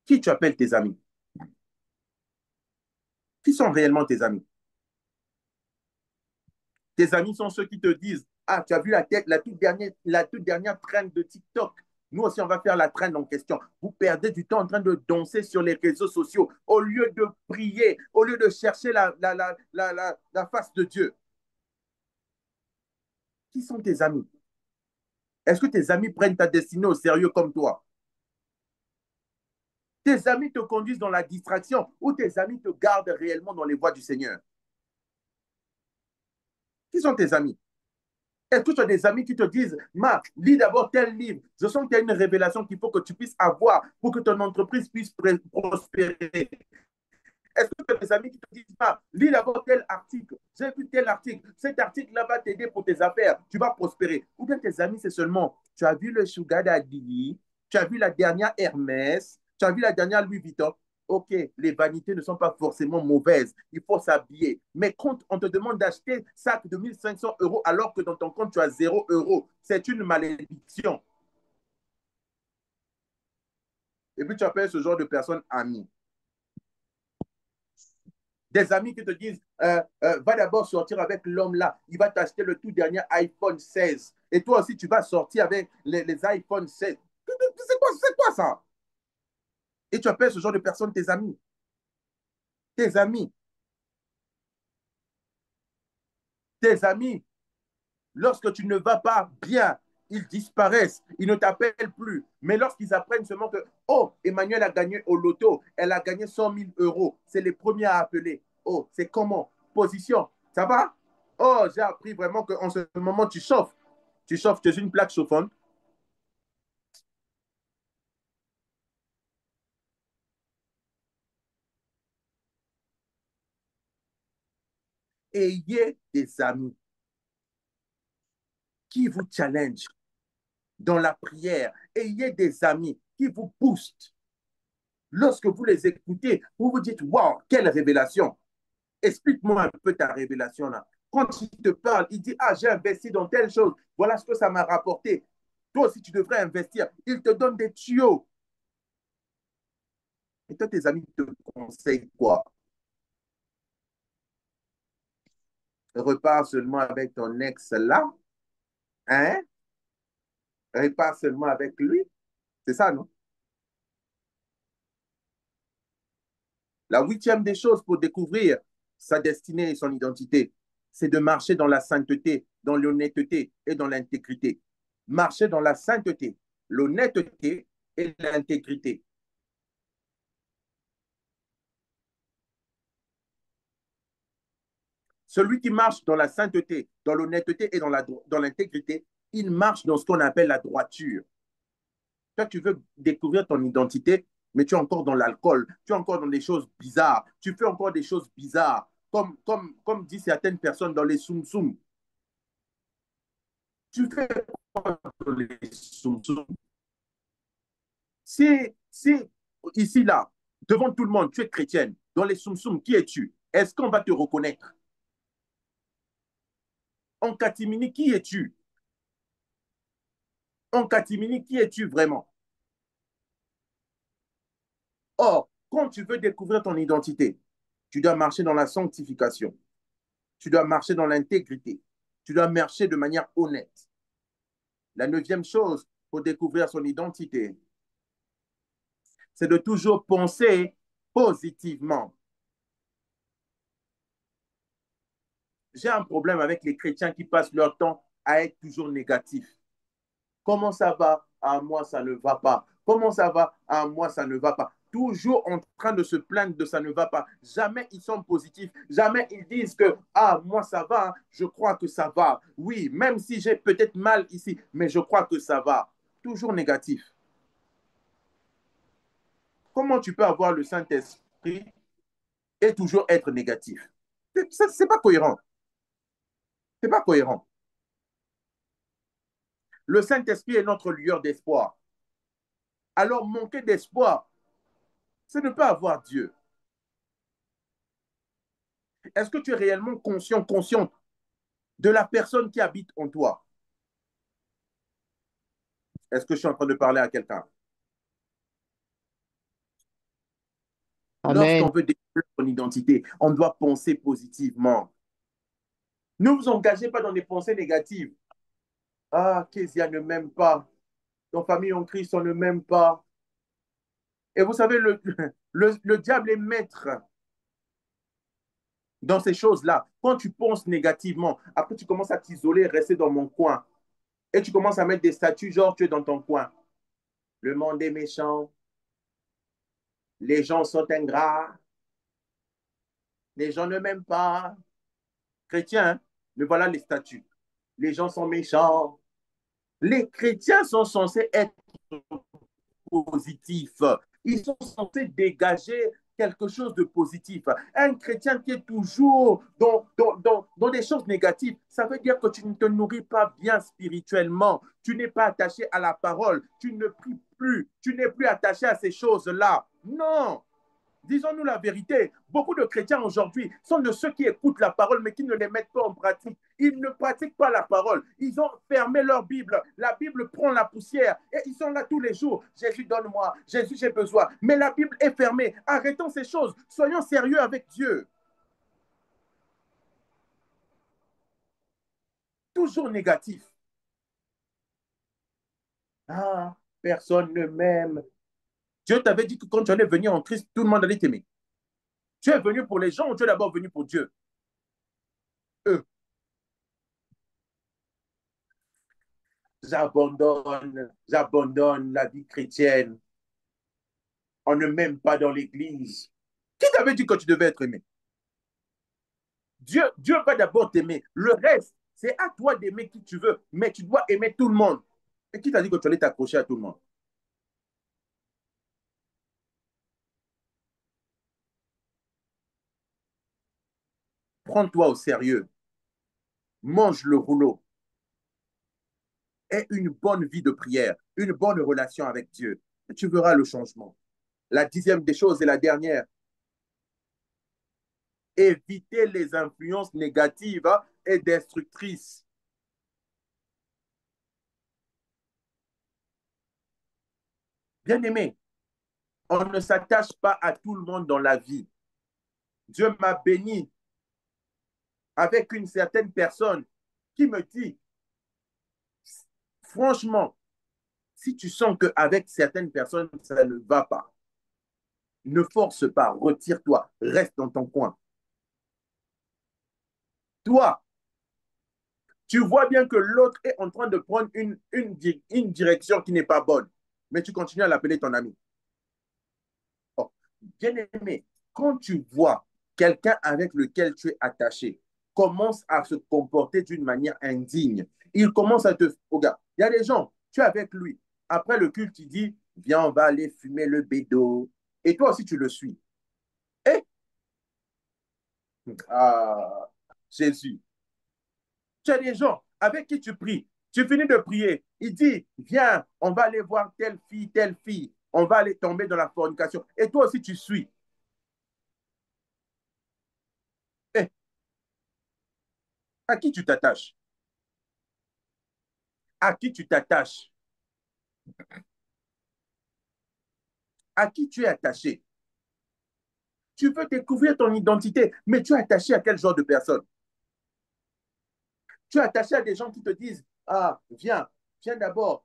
Qui tu appelles tes amis? Qui sont réellement tes amis? Tes amis sont ceux qui te disent, ah, tu as vu la toute dernière trend de TikTok. Nous aussi, on va faire la trend en question. Vous perdez du temps en train de danser sur les réseaux sociaux au lieu de prier, au lieu de chercher la face de Dieu. Qui sont tes amis? Est-ce que tes amis prennent ta destinée au sérieux comme toi? Tes amis te conduisent dans la distraction ou tes amis te gardent réellement dans les voies du Seigneur? Qui sont tes amis? Est-ce que tu as des amis qui te disent, Marc, lis d'abord tel livre. Je sens qu'il y a une révélation qu'il faut que tu puisses avoir pour que ton entreprise puisse prospérer. Est-ce que tu as des amis qui te disent, Marc, lis d'abord tel article. J'ai vu tel article. Cet article-là va t'aider pour tes affaires. Tu vas prospérer. Ou bien tes amis, c'est seulement, tu as vu le Sugar Daddy, tu as vu la dernière Hermès, tu as vu la dernière Louis Vuitton. Ok, les vanités ne sont pas forcément mauvaises. Il faut s'habiller. Mais quand on te demande d'acheter un sac de 1500 euros alors que dans ton compte, tu as 0 euros, c'est une malédiction. Et puis tu appelles ce genre de personnes amies. Des amis qui te disent, va d'abord sortir avec l'homme là, il va t'acheter le tout dernier iPhone 16. Et toi aussi, tu vas sortir avec les iPhone 16. C'est quoi ça? Et tu appelles ce genre de personnes tes amis. Tes amis. Tes amis, lorsque tu ne vas pas bien, ils disparaissent, ils ne t'appellent plus. Mais lorsqu'ils apprennent seulement que, oh, Emmanuel a gagné au loto, elle a gagné 100 000 euros, c'est les premiers à appeler. Oh, c'est comment? Position, ça va? Oh, j'ai appris vraiment qu'en ce moment, tu chauffes. Tu chauffes, tu es une plaque chauffante. Ayez des amis qui vous challenge dans la prière. Ayez des amis qui vous boostent. Lorsque vous les écoutez, vous vous dites, waouh, quelle révélation. Explique-moi un peu ta révélation là. Quand il te parle, il dit, ah, j'ai investi dans telle chose. Voilà ce que ça m'a rapporté. Toi aussi, tu devrais investir. Il te donne des tuyaux. Et toi, tes amis te conseillent quoi? Repars seulement avec ton ex là? Hein? Repars seulement avec lui? C'est ça, non? La huitième des choses pour découvrir sa destinée et son identité, c'est de marcher dans la sainteté, dans l'honnêteté et dans l'intégrité. Marcher dans la sainteté, l'honnêteté et l'intégrité. Celui qui marche dans la sainteté, dans l'honnêteté et dans l'intégrité, il marche dans ce qu'on appelle la droiture. Toi, tu veux découvrir ton identité, mais tu es encore dans l'alcool, tu es encore dans des choses bizarres, tu fais encore des choses bizarres, comme disent certaines personnes dans les soum-soum. Tu fais quoi dans les soum-soum? Si ici, là, devant tout le monde, tu es chrétienne, dans les soum-soum, qui es-tu? Est-ce qu'on va te reconnaître? En catimini, qui es-tu? En catimini, qui es-tu vraiment? Or, quand tu veux découvrir ton identité, tu dois marcher dans la sanctification, tu dois marcher dans l'intégrité, tu dois marcher de manière honnête. La neuvième chose pour découvrir son identité, c'est de toujours penser positivement. J'ai un problème avec les chrétiens qui passent leur temps à être toujours négatifs. Comment ça va? À moi, ça ne va pas. Comment ça va? À moi, ça ne va pas. Toujours en train de se plaindre de ça ne va pas. Jamais ils sont positifs. Jamais ils disent que, ah, moi, ça va. Hein. Je crois que ça va. Oui, même si j'ai peut-être mal ici, mais je crois que ça va. Toujours négatif. Comment tu peux avoir le Saint-Esprit et toujours être négatif? C'est pas cohérent. C'est pas cohérent. Le Saint-Esprit est notre lueur d'espoir. Alors, manquer d'espoir, c'est ne pas avoir Dieu. Est-ce que tu es réellement conscient, consciente de la personne qui habite en toi? Est-ce que je suis en train de parler à quelqu'un? Amen. Lorsqu'on veut découvrir son identité, on doit penser positivement. Ne vous engagez pas dans des pensées négatives. Ah, Kézia ne m'aime pas. Ton famille en Christ, on ne m'aime pas. Et vous savez, le diable est maître dans ces choses-là. Quand tu penses négativement, après tu commences à t'isoler, rester dans mon coin. Et tu commences à mettre des statuts, genre tu es dans ton coin. Le monde est méchant. Les gens sont ingrats. Les gens ne m'aiment pas. Chrétiens, hein, mais voilà les statuts. Les gens sont méchants. Les chrétiens sont censés être positifs. Ils sont censés dégager quelque chose de positif. Un chrétien qui est toujours dans des choses négatives, ça veut dire que tu ne te nourris pas bien spirituellement. Tu n'es pas attaché à la parole. Tu ne pries plus. Tu n'es plus attaché à ces choses-là. Non. Disons-nous la vérité, beaucoup de chrétiens aujourd'hui sont de ceux qui écoutent la parole mais qui ne les mettent pas en pratique. Ils ne pratiquent pas la parole. Ils ont fermé leur Bible. La Bible prend la poussière et ils sont là tous les jours. Jésus, donne-moi. Jésus, j'ai besoin. Mais la Bible est fermée. Arrêtons ces choses. Soyons sérieux avec Dieu. Toujours négatif. Ah, personne ne m'aime. Dieu t'avait dit que quand tu allais venir en Christ, tout le monde allait t'aimer. Tu es venu pour les gens ou tu es d'abord venu pour Dieu? Eux. J'abandonne la vie chrétienne. On ne m'aime pas dans l'église. Qui t'avait dit que tu devais être aimé? Dieu va d'abord t'aimer. Le reste, c'est à toi d'aimer qui tu veux, mais tu dois aimer tout le monde. Et qui t'a dit que tu allais t'accrocher à tout le monde? Prends-toi au sérieux. Mange le rouleau. Aie une bonne vie de prière, une bonne relation avec Dieu. Et tu verras le changement. La 10e des choses et la dernière, éviter les influences négatives et destructrices. Bien-aimé, on ne s'attache pas à tout le monde dans la vie. Dieu m'a béni avec une certaine personne qui me dit, franchement, si tu sens qu'avec certaines personnes, ça ne va pas, ne force pas, retire-toi, reste dans ton coin. Toi, tu vois bien que l'autre est en train de prendre une direction qui n'est pas bonne, mais tu continues à l'appeler ton ami. Oh, bien-aimé, quand tu vois quelqu'un avec lequel tu es attaché commence à se comporter d'une manière indigne, il commence à te... Regarde, il y a des gens, tu es avec lui. Après le culte, il dit, viens, on va aller fumer le bédo. Et toi aussi, tu le suis. Et, ah, Jésus, tu as des gens avec qui tu pries. Tu finis de prier. Il dit, viens, on va aller voir telle fille, telle fille. On va aller tomber dans la fornication. Et toi aussi, tu suis. Et, à qui tu t'attaches? À qui tu t'attaches? À qui tu es attaché? Tu veux découvrir ton identité, mais tu es attaché à quel genre de personne? Tu es attaché à des gens qui te disent, ah, viens d'abord,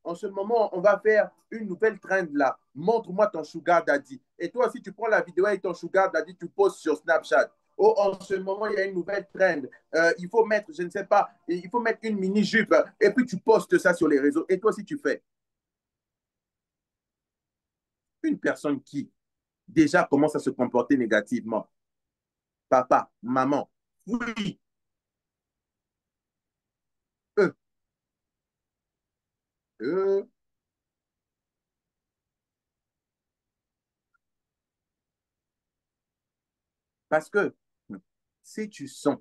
en ce moment, on va faire une nouvelle trend là. Montre-moi ton sugar daddy. Et toi, si tu prends la vidéo avec ton sugar daddy, tu postes sur Snapchat. Oh, en ce moment, il y a une nouvelle trend. Il faut mettre, je ne sais pas, il faut mettre une mini-jupe. Et puis, tu postes ça sur les réseaux. Et toi, si tu fais une personne qui déjà commence à se comporter négativement, papa, maman, oui, eux, eux, parce que si tu sens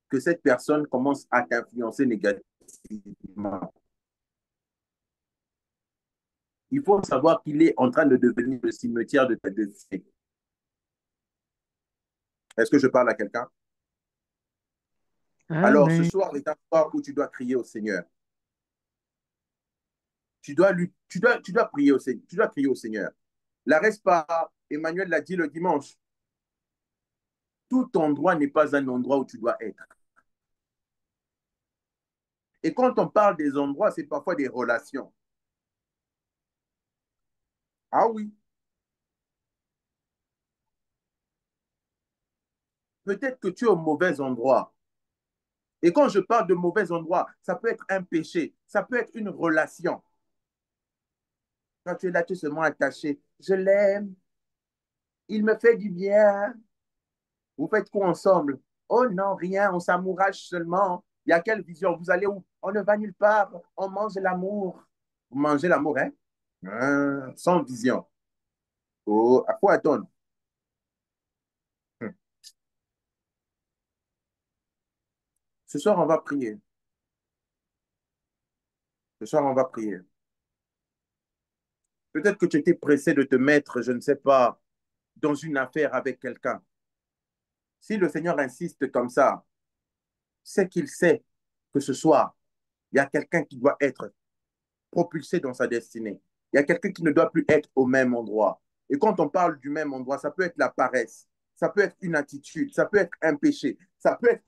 que cette personne commence à t'influencer négativement, il faut savoir qu'il est en train de devenir le cimetière de ta destinée. Est-ce que je parle à quelqu'un? Alors, ce Amen. soir est un soir où tu dois crier au Seigneur. Tu dois prier au Seigneur. Tu dois crier au Seigneur. La reste pas, Emmanuel l'a dit le dimanche, tout endroit n'est pas un endroit où tu dois être. Et quand on parle des endroits, c'est parfois des relations. Ah oui, peut-être que tu es au mauvais endroit. Et quand je parle de mauvais endroit, ça peut être un péché, ça peut être une relation. Quand tu es là, tu es seulement attaché. Je l'aime, Il me fait du bien. Vous faites quoi ensemble? Oh non, rien, on s'amourage seulement. Il y a quelle vision? Vous allez où? On ne va nulle part. On mange l'amour. Vous mangez l'amour, hein? Sans vision. Oh, à quoi attendre? Ce soir, on va prier. Ce soir, on va prier. Peut-être que tu étais pressé de te mettre, je ne sais pas, dans une affaire avec quelqu'un. Si le Seigneur insiste comme ça, c'est qu'il sait que ce soir, il y a quelqu'un qui doit être propulsé dans sa destinée. Il y a quelqu'un qui ne doit plus être au même endroit. Et quand on parle du même endroit, ça peut être la paresse, ça peut être une attitude, ça peut être un péché, ça peut être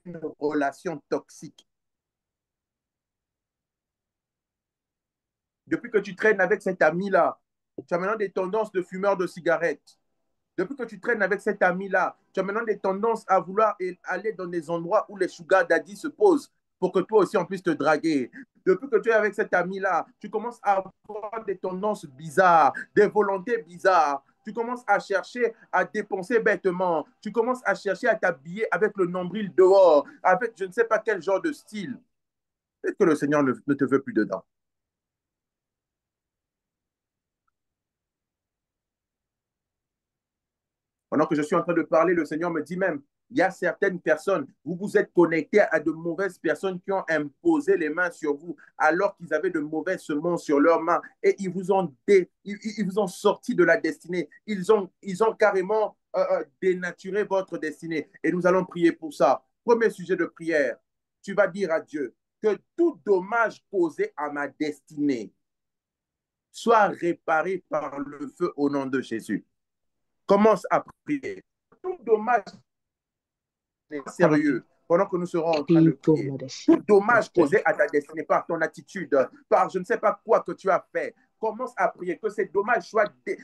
une relation toxique. Depuis que tu traînes avec cet ami-là, tu as maintenant des tendances de fumeur de cigarettes. Depuis que tu traînes avec cet ami-là, tu as maintenant des tendances à vouloir aller dans des endroits où les sugar daddy se posent pour que toi aussi on puisse te draguer. Depuis que tu es avec cet ami-là, tu commences à avoir des tendances bizarres, des volontés bizarres. Tu commences à chercher à dépenser bêtement. Tu commences à chercher à t'habiller avec le nombril dehors, avec je ne sais pas quel genre de style. Peut-être que le Seigneur ne te veut plus dedans. Pendant que je suis en train de parler, le Seigneur me dit même, il y a certaines personnes, vous vous êtes connectés à de mauvaises personnes qui ont imposé les mains sur vous alors qu'ils avaient de mauvaises semences sur leurs mains et ils vous ont sorti de la destinée. Ils ont carrément dénaturé votre destinée. Et nous allons prier pour ça. Premier sujet de prière, tu vas dire à Dieu que tout dommage causé à ma destinée soit réparé par le feu au nom de Jésus. Commence à prier. Tout dommage sérieux pendant que nous serons en train de prier. Tout dommage causé à ta destinée par ton attitude, par je ne sais pas quoi que tu as fait. Commence à prier que ces dommages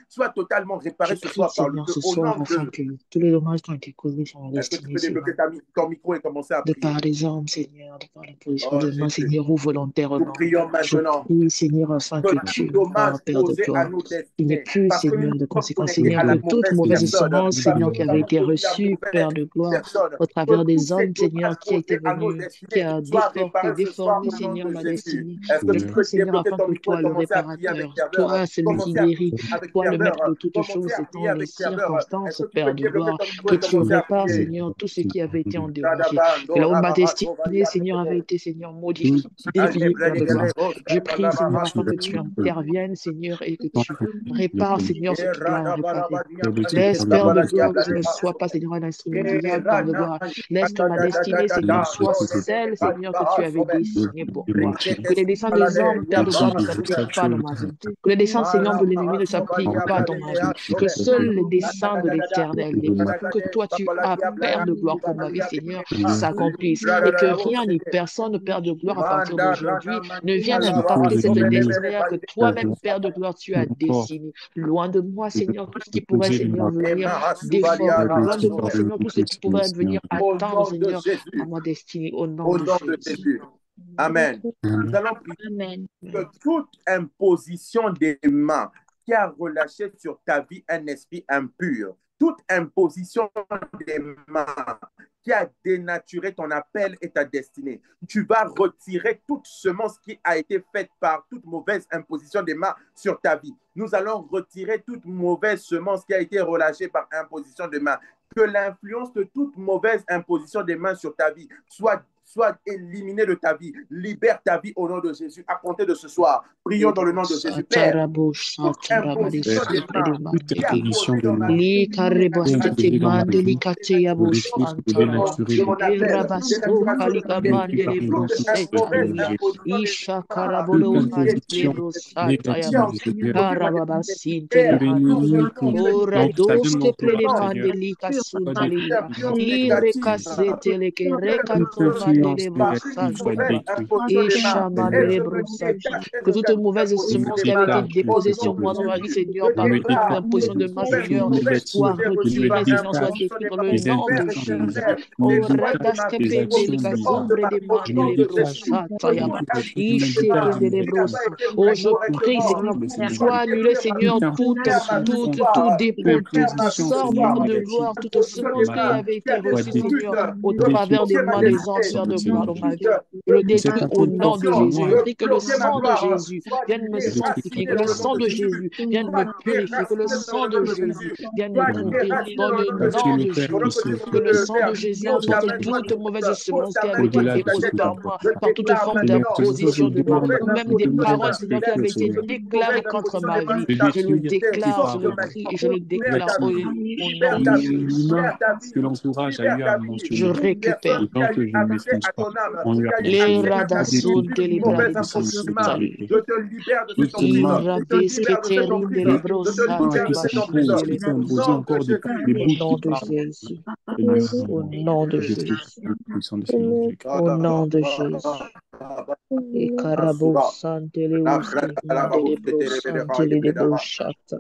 soient totalement réparés ce soir par le feu. Au nom de... Tous les dommages qui ont été causés sur la Est-ce que tu peux destinée, débloquer ton micro et commencer à de prier? par les hommes, Seigneur, de par la position Oh, de main, Jésus. Seigneur, ou Nous volontairement. prions Je maintenant prie, Seigneur, afin que que tout tu, dommage Père de causé à gloire, nos il n'y ait destinées, plus, parce que nous Seigneur, de sommes conséquences, connectés Seigneur, à la que toute mauvaise mauvaise personne, semence, parce Seigneur, que qui nous avait sommes été connectés à reçue, Père de mauvaise gloire, personne, au que travers tous des ces hommes, Seigneur, dommages qui a été causés à nos venu, qui destinées a soient déformé, réparés ce soir déformé, au nom Seigneur, de ma Jésus. destinée. Est-ce que Je tu prie, peux Seigneur, débloquer afin ton que micro toi, et le commencer à prier avec réparateur, ferveur? toi, celui qui Commencer à guérit, prier avec toi, le maître de ferveur. toutes Commencer choses, à étant prier les avec ferveur. Est-ce circonstances, que tu peux Père de débloquer gloire, ton micro que et tu commencer à répares, prier? Seigneur, tout ce qui avait été endommagé. Que Radabando, là où ma rababato, destinée, Seigneur, avait valiato. été, Seigneur, modifiée, Allez, déviée, Père de gloire. brédégalé, Je prie, Seigneur, afin que oscabalababa. tu interviennes, Seigneur, et que tu répares, Seigneur, ce Et qui doit réparer. radabarabadia, Laisse, brédégalé, Père de gloire, que baladia, ce ne soit pas, galé, Seigneur, un instrument et diable, Père de rana, gloire. Laisse que ma destinée, Seigneur, soit celle, Seigneur, que tu avais destinée pour moi. Que les desseins des hommes, Père de gloire, ne s'appliquent pas dans ma vie. Que les desseins, Seigneur, de l'ennemi ne s'appliquent pas dans ma vie. Que seuls les desseins de l'éternel, les plans que toi tu as, Père de gloire, pour ma vie, Seigneur, s'accomplissent. Et que rien ni personne, Père de gloire, à partir d'aujourd'hui, ne vienne impacter cette destinée que toi-même, Père de gloire, tu as dessinée. Loin de moi, Seigneur, tout ce qui pourrait, Seigneur, venir déformer. Loin de moi, Seigneur, tout ce qui pourrait venir au attendre, nom de Seigneur, à Jésus, ma destinée, au nom au de nom de Jésus. Jésus. Amen. Nous allons prier Amen. que toute imposition des mains qui a relâché sur ta vie un esprit impur, toute imposition des mains qui a dénaturé ton appel et ta destinée, tu vas retirer toute semence qui a été faite par toute mauvaise imposition des mains sur ta vie. Nous allons retirer toute mauvaise semence qui a été relâchée par imposition des mains. Que l'influence de toute mauvaise imposition des mains sur ta vie soit éliminée de ta vie. Libère ta vie au nom de Jésus. À compter de ce soir, prions dans le nom de Jésus. Père, toute imposition des mains qui a causé dans ma vie de mon appel, Ora doste plelemande li kasunda liga. Li recasete le che recantonda mandele par une brosante. mauvaise imposition Et des mains. chamande Et les je me brosante. détache des Que toute mauvaise impositions semence des qui avait été mains. Au déposée sur nom de moi dans ma vie, Jésus, Seigneur, je par une déclare imposition de toute main, mauvaise Seigneur, soit retirée, par Seigneur, soit imposition détruite des dans mains. le nom Père de Jésus. éternel, O déploie de ma vie, redaskepe au delika hors de zumbre ma de vie, au nom mandele de Jésus. brosata Toute yaba. imposition des Ishepe mains dele qui n'a pas brosa. été Oh, faite je prie, correctement Seigneur, pour soit pouvoir annulé, Seigneur, détruire ma tout victoire, dépôt, détruire tout ma sarment victoire, de toute gloire, toute imposition des semence qui mains avait qui été a reçue, détruit Seigneur, au de travers de bloquer ma moi, des ans, destinée, Seigneur, de de gloire dans ma vie. Je le bloquer détruis ma au nom de bénédiction, Jésus. Je de prie que le bloquer ma sang de gloire, Jésus soit vienne me sanctifier, déraciné que dans le le nom sang de de Jésus, Jésus vienne me soit purifier, que le déraciné dans sang le nom de de Jésus Jésus, vienne me soit couvrir déraciné dans dans le le nom de nom de Jésus. Pendant que Jésus. tu es en Que train de le le sang de faire, Jésus pose ta emporte main droite toute sur mauvaise pose semence ta qui main avait été droite sur ta déposée tête. par moi, Je par toute déclare forme maintenant d'imposition toute de main, mauvaise ou même des imposition des paroles, mains, Seigneur, qui la avaient été toute déclarées mauvaise contre imposition des ma mains vie. qui t'a Je le bloqué, déclare sort sur de le maintenant. prix et je le Libère déclare ta vie, au libère nom de ta vie, Jésus. libère ta vie, libère ta vie. Je Toute récupère. personne qui a eu accès à ton âme, qui a eu Les accès à ta vie radason depuis une mauvaise delibrandi imposition des mains, casutali. je te libère de cette emprise, je te libère de cette Irabesketerin emprise, delibro je te santa libère de cette emprise. yabashindele Au nom de brosata. Jésus. Au nom de Jésus. Au nom de Jésus. Au nom de Jésus. Et carabo santele uske mandele bro santele de broshata.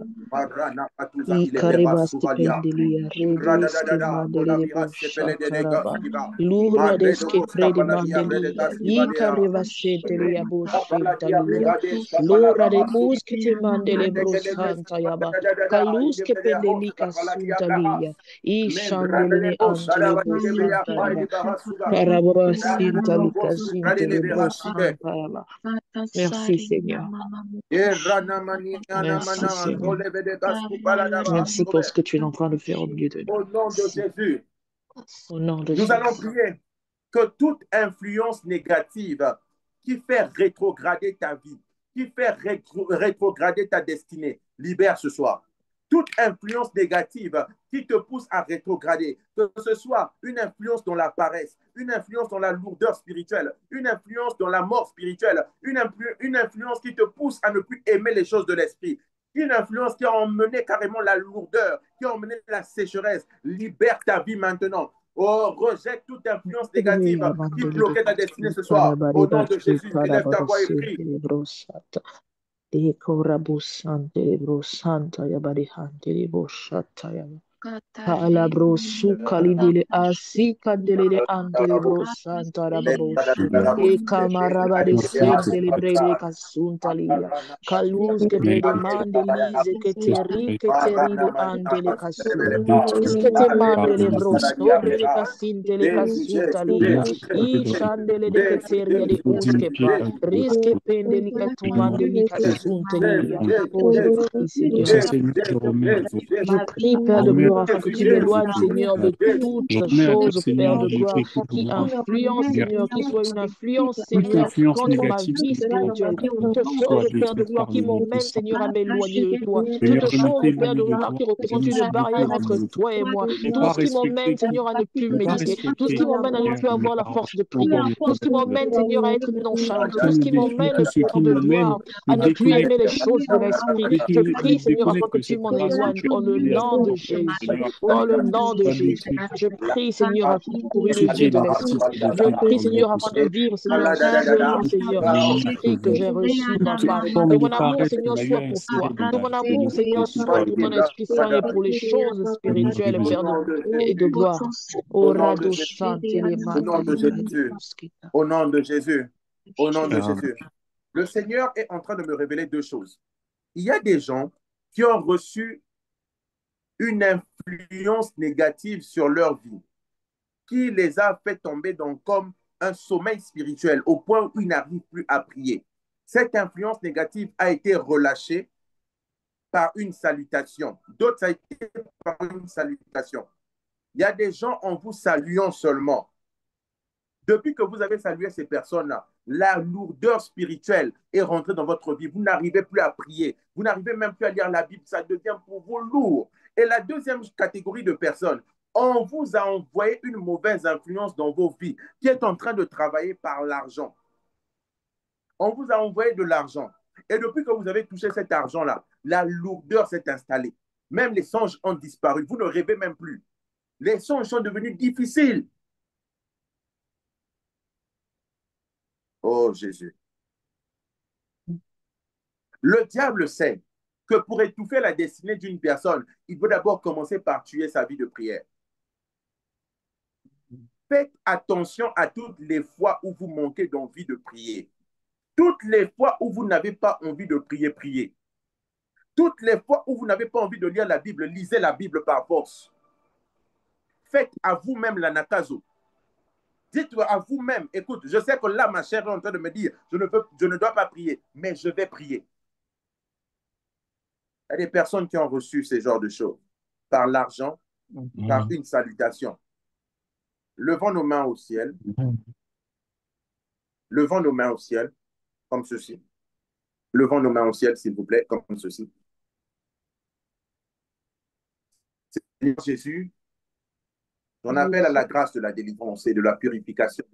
I caribaske pendelia redeske mandele de broshata raba. Lura deske prede mandelia. I carivasentele ya boshintalia. Lura de uske te mandele bro santa yaba. Kaluske pendelika suntalia. I shandele antele bro santa raba. Karababa sintalika zintele bro santa yaba. Merci Seigneur. Merci Seigneur. Merci pour ce que tu es en train de faire au milieu de nous. Au nom de Jésus, Au nom de nous allons Jésus. prier que toute influence négative qui fait rétrograder ta vie, qui fait rétrograder ta destinée, libère ce soir. Toute influence négative qui te pousse à rétrograder, que ce soit une influence dans la paresse, une influence dans la lourdeur spirituelle, une influence dans la mort spirituelle, une influence qui te pousse à ne plus aimer les choses de l'esprit, une influence qui a emmené carrément la lourdeur, qui a emmené la sécheresse, libère ta vie maintenant. Oh, rejette toute influence négative qui bloquait ta destinée ce soir. Au nom de Jésus, élève ta voix et prie. Palabro su calibile asi candele ante bro santa rababoshi e camaraba de sente libre casuntalia calus che prede mande lise che te ride ante le casu ische te mande le bro sobre le casinte le casutalia i chandele de che teria de usche pa rische pende li catumande li casuntelia. Oh, je prie Seigneur. Je prie, Père de gloire, afin que tu m'éloignes, Seigneur, de toutes choses, Père de gloire, qui influencent, Seigneur, qui soit une influence, Seigneur, contre ma vie spirituelle. Toutes choses, Père de gloire, qui m'emmènent, Seigneur, à m'éloigner de toi. Toutes choses, Père de gloire, qui représentent une barrière entre toi et moi. Tout ce qui m'emmène, Seigneur, à ne plus méditer. Tout ce qui m'emmène à ne plus avoir la force de prier. Tout ce qui m'emmène, Seigneur, à être nonchalante. Tout ce qui m'emmène, Père de gloire, à ne plus aimer les choses de l'esprit. Je prie, Seigneur, afin que tu m'en éloignes dans le nom de Jésus. Dans le nom de Jésus. Je prie, Seigneur, pour une vie de l'esprit. Je prie, Seigneur, afin de vivre, Seigneur, selon, Seigneur, l'esprit que j'ai reçu, Papa. Que mon amour, Seigneur, soit pour toi. Que mon amour, Seigneur, soit pour ton Esprit Saint et pour les choses spirituelles, Père et de gloire. Au radeau chanté les Au nom de Jésus. Au nom de Jésus. Au nom de Jésus. Le Seigneur est en train de me révéler deux choses. Il y a des gens qui ont reçu une influence négative sur leur vie, qui les a fait tomber dans comme un sommeil spirituel au point où ils n'arrivent plus à prier. Cette influence négative a été relâchée par une salutation. D'autres, ça a été par une salutation. Il y a des gens en vous saluant seulement. Depuis que vous avez salué ces personnes-là, la lourdeur spirituelle est rentrée dans votre vie. Vous n'arrivez plus à prier. Vous n'arrivez même plus à lire la Bible. Ça devient pour vous lourd. Et la deuxième catégorie de personnes, on vous a envoyé une mauvaise influence dans vos vies qui est en train de travailler par l'argent. On vous a envoyé de l'argent. Et depuis que vous avez touché cet argent-là, la lourdeur s'est installée. Même les songes ont disparu. Vous ne rêvez même plus. Les songes sont devenus difficiles. Oh Jésus. Le diable sait que pour étouffer la destinée d'une personne, il faut d'abord commencer par tuer sa vie de prière. Faites attention à toutes les fois où vous manquez d'envie de prier. Toutes les fois où vous n'avez pas envie de prier, priez. Toutes les fois où vous n'avez pas envie de lire la Bible, lisez la Bible par force. Faites à vous-même la nakazo. Dites à vous-même, écoute, je sais que là, ma chère est en train de me dire, je ne dois pas prier, mais je vais prier. Il y a des personnes qui ont reçu ce genre de choses par l'argent, par une salutation. Levons nos mains au ciel. Levons nos mains au ciel, comme ceci. Levons nos mains au ciel, s'il vous plaît, comme ceci. Seigneur Jésus, on appelle à la grâce de la délivrance et de la purification.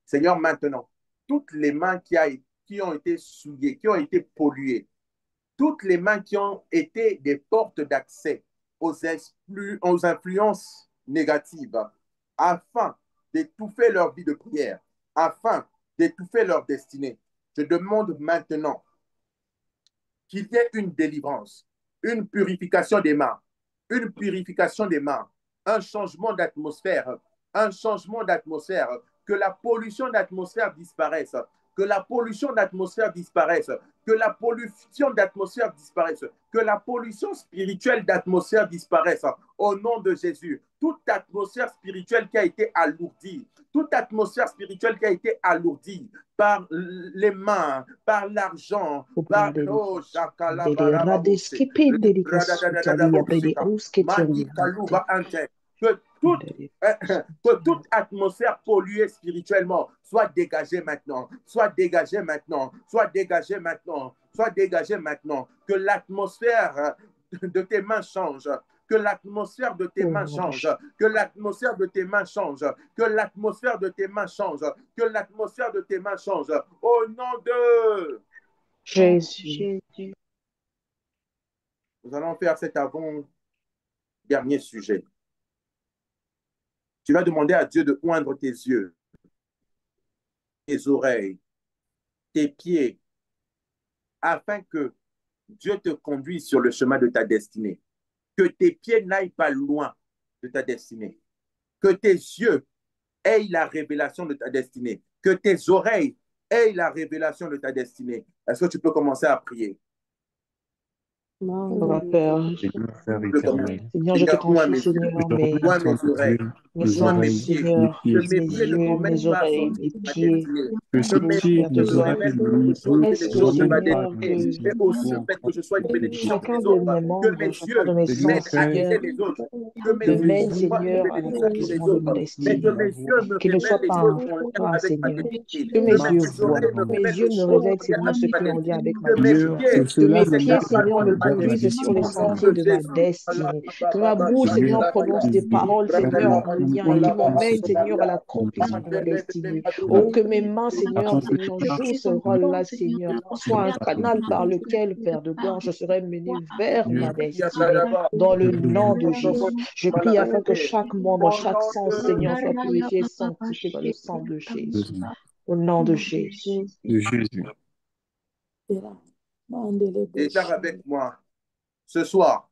Seigneur, maintenant, toutes les mains qui ont été souillées, qui ont été polluées, toutes les mains qui ont été des portes d'accès aux influences négatives, afin d'étouffer leur vie de prière, afin d'étouffer leur destinée. Je demande maintenant qu'il y ait une délivrance, une purification des mains, une purification des mains, un changement d'atmosphère, que la pollution d'atmosphère disparaisse, que la pollution d'atmosphère disparaisse, que la pollution d'atmosphère disparaisse, que la pollution spirituelle d'atmosphère disparaisse. Au nom de Jésus, toute atmosphère spirituelle qui a été alourdie, toute atmosphère spirituelle qui a été alourdie par les mains, par l'argent, par oh, que toute atmosphère polluée spirituellement soit dégagée maintenant, soit dégagée maintenant, soit dégagée maintenant, soit dégagée maintenant, que l'atmosphère de tes mains change, que l'atmosphère de tes mains change, que l'atmosphère de tes mains change, que l'atmosphère de tes mains change, que l'atmosphère de tes mains change, au nom de Jésus. Nous allons faire cet avant-dernier sujet. Tu vas demander à Dieu de oindre tes yeux, tes oreilles, tes pieds, afin que Dieu te conduise sur le chemin de ta destinée. Que tes pieds n'aillent pas loin de ta destinée. Que tes yeux aient la révélation de ta destinée. Que tes oreilles aient la révélation de ta destinée. Est-ce que tu peux commencer à prier? Père, Seigneur, je te confie, Seigneur, mes oreilles, mes sens, Seigneur, mes yeux, mes oreilles, mes pieds, Père de gloire. Est-ce que, Seigneur, que je sois une bénédiction chacun de mes membres, chacun de mes sens, Seigneur, me mène, Seigneur, à l'accomplissement de ma destinée. Qu'il ne soit pas un frein, Seigneur. Que mes yeux voient, que mes yeux me révèlent, Seigneur, ce qui est en lien avec ma destinée. Que mes pieds, Seigneur, me conduisent sur les sentiers de ma destinée. Que ma bouche, Seigneur, prononce des paroles, Seigneur, en lien et qui m'emmènent, Seigneur, à l'accomplissement de ma destinée. Oh, que mes mains, Seigneur, jouent ce rôle-là, Seigneur. Sois un canal par lequel, Père de gloire, je serai mené vers ma destinée. Dans le nom de Jésus, je prie afin que chaque membre, chaque sens, Seigneur, soit purifié et sanctifié dans le sang de Jésus. Au nom de Jésus. Déclare avec moi, ce soir,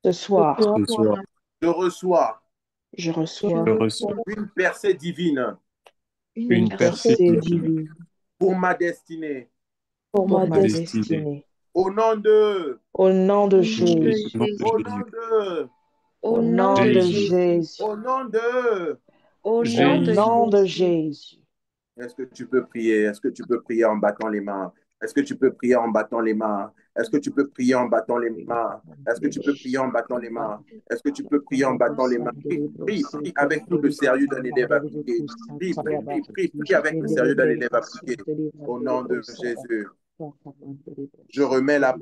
je reçois une percée divine pour ma destinée. Au nom de Jésus. Au nom de Jésus. Au nom de Jésus. Est-ce que tu peux prier? Est-ce que tu peux prier en battant les mains? Est-ce que tu peux prier en battant les mains? Est-ce que tu peux prier en battant les mains? Est-ce que tu peux prier en battant les mains? Est-ce que tu peux prier en battant les mains? Prie avec tout le sérieux d'un élève appliqué. Prie avec le sérieux d'un élève appliqué. Au nom de Jésus. Je remets la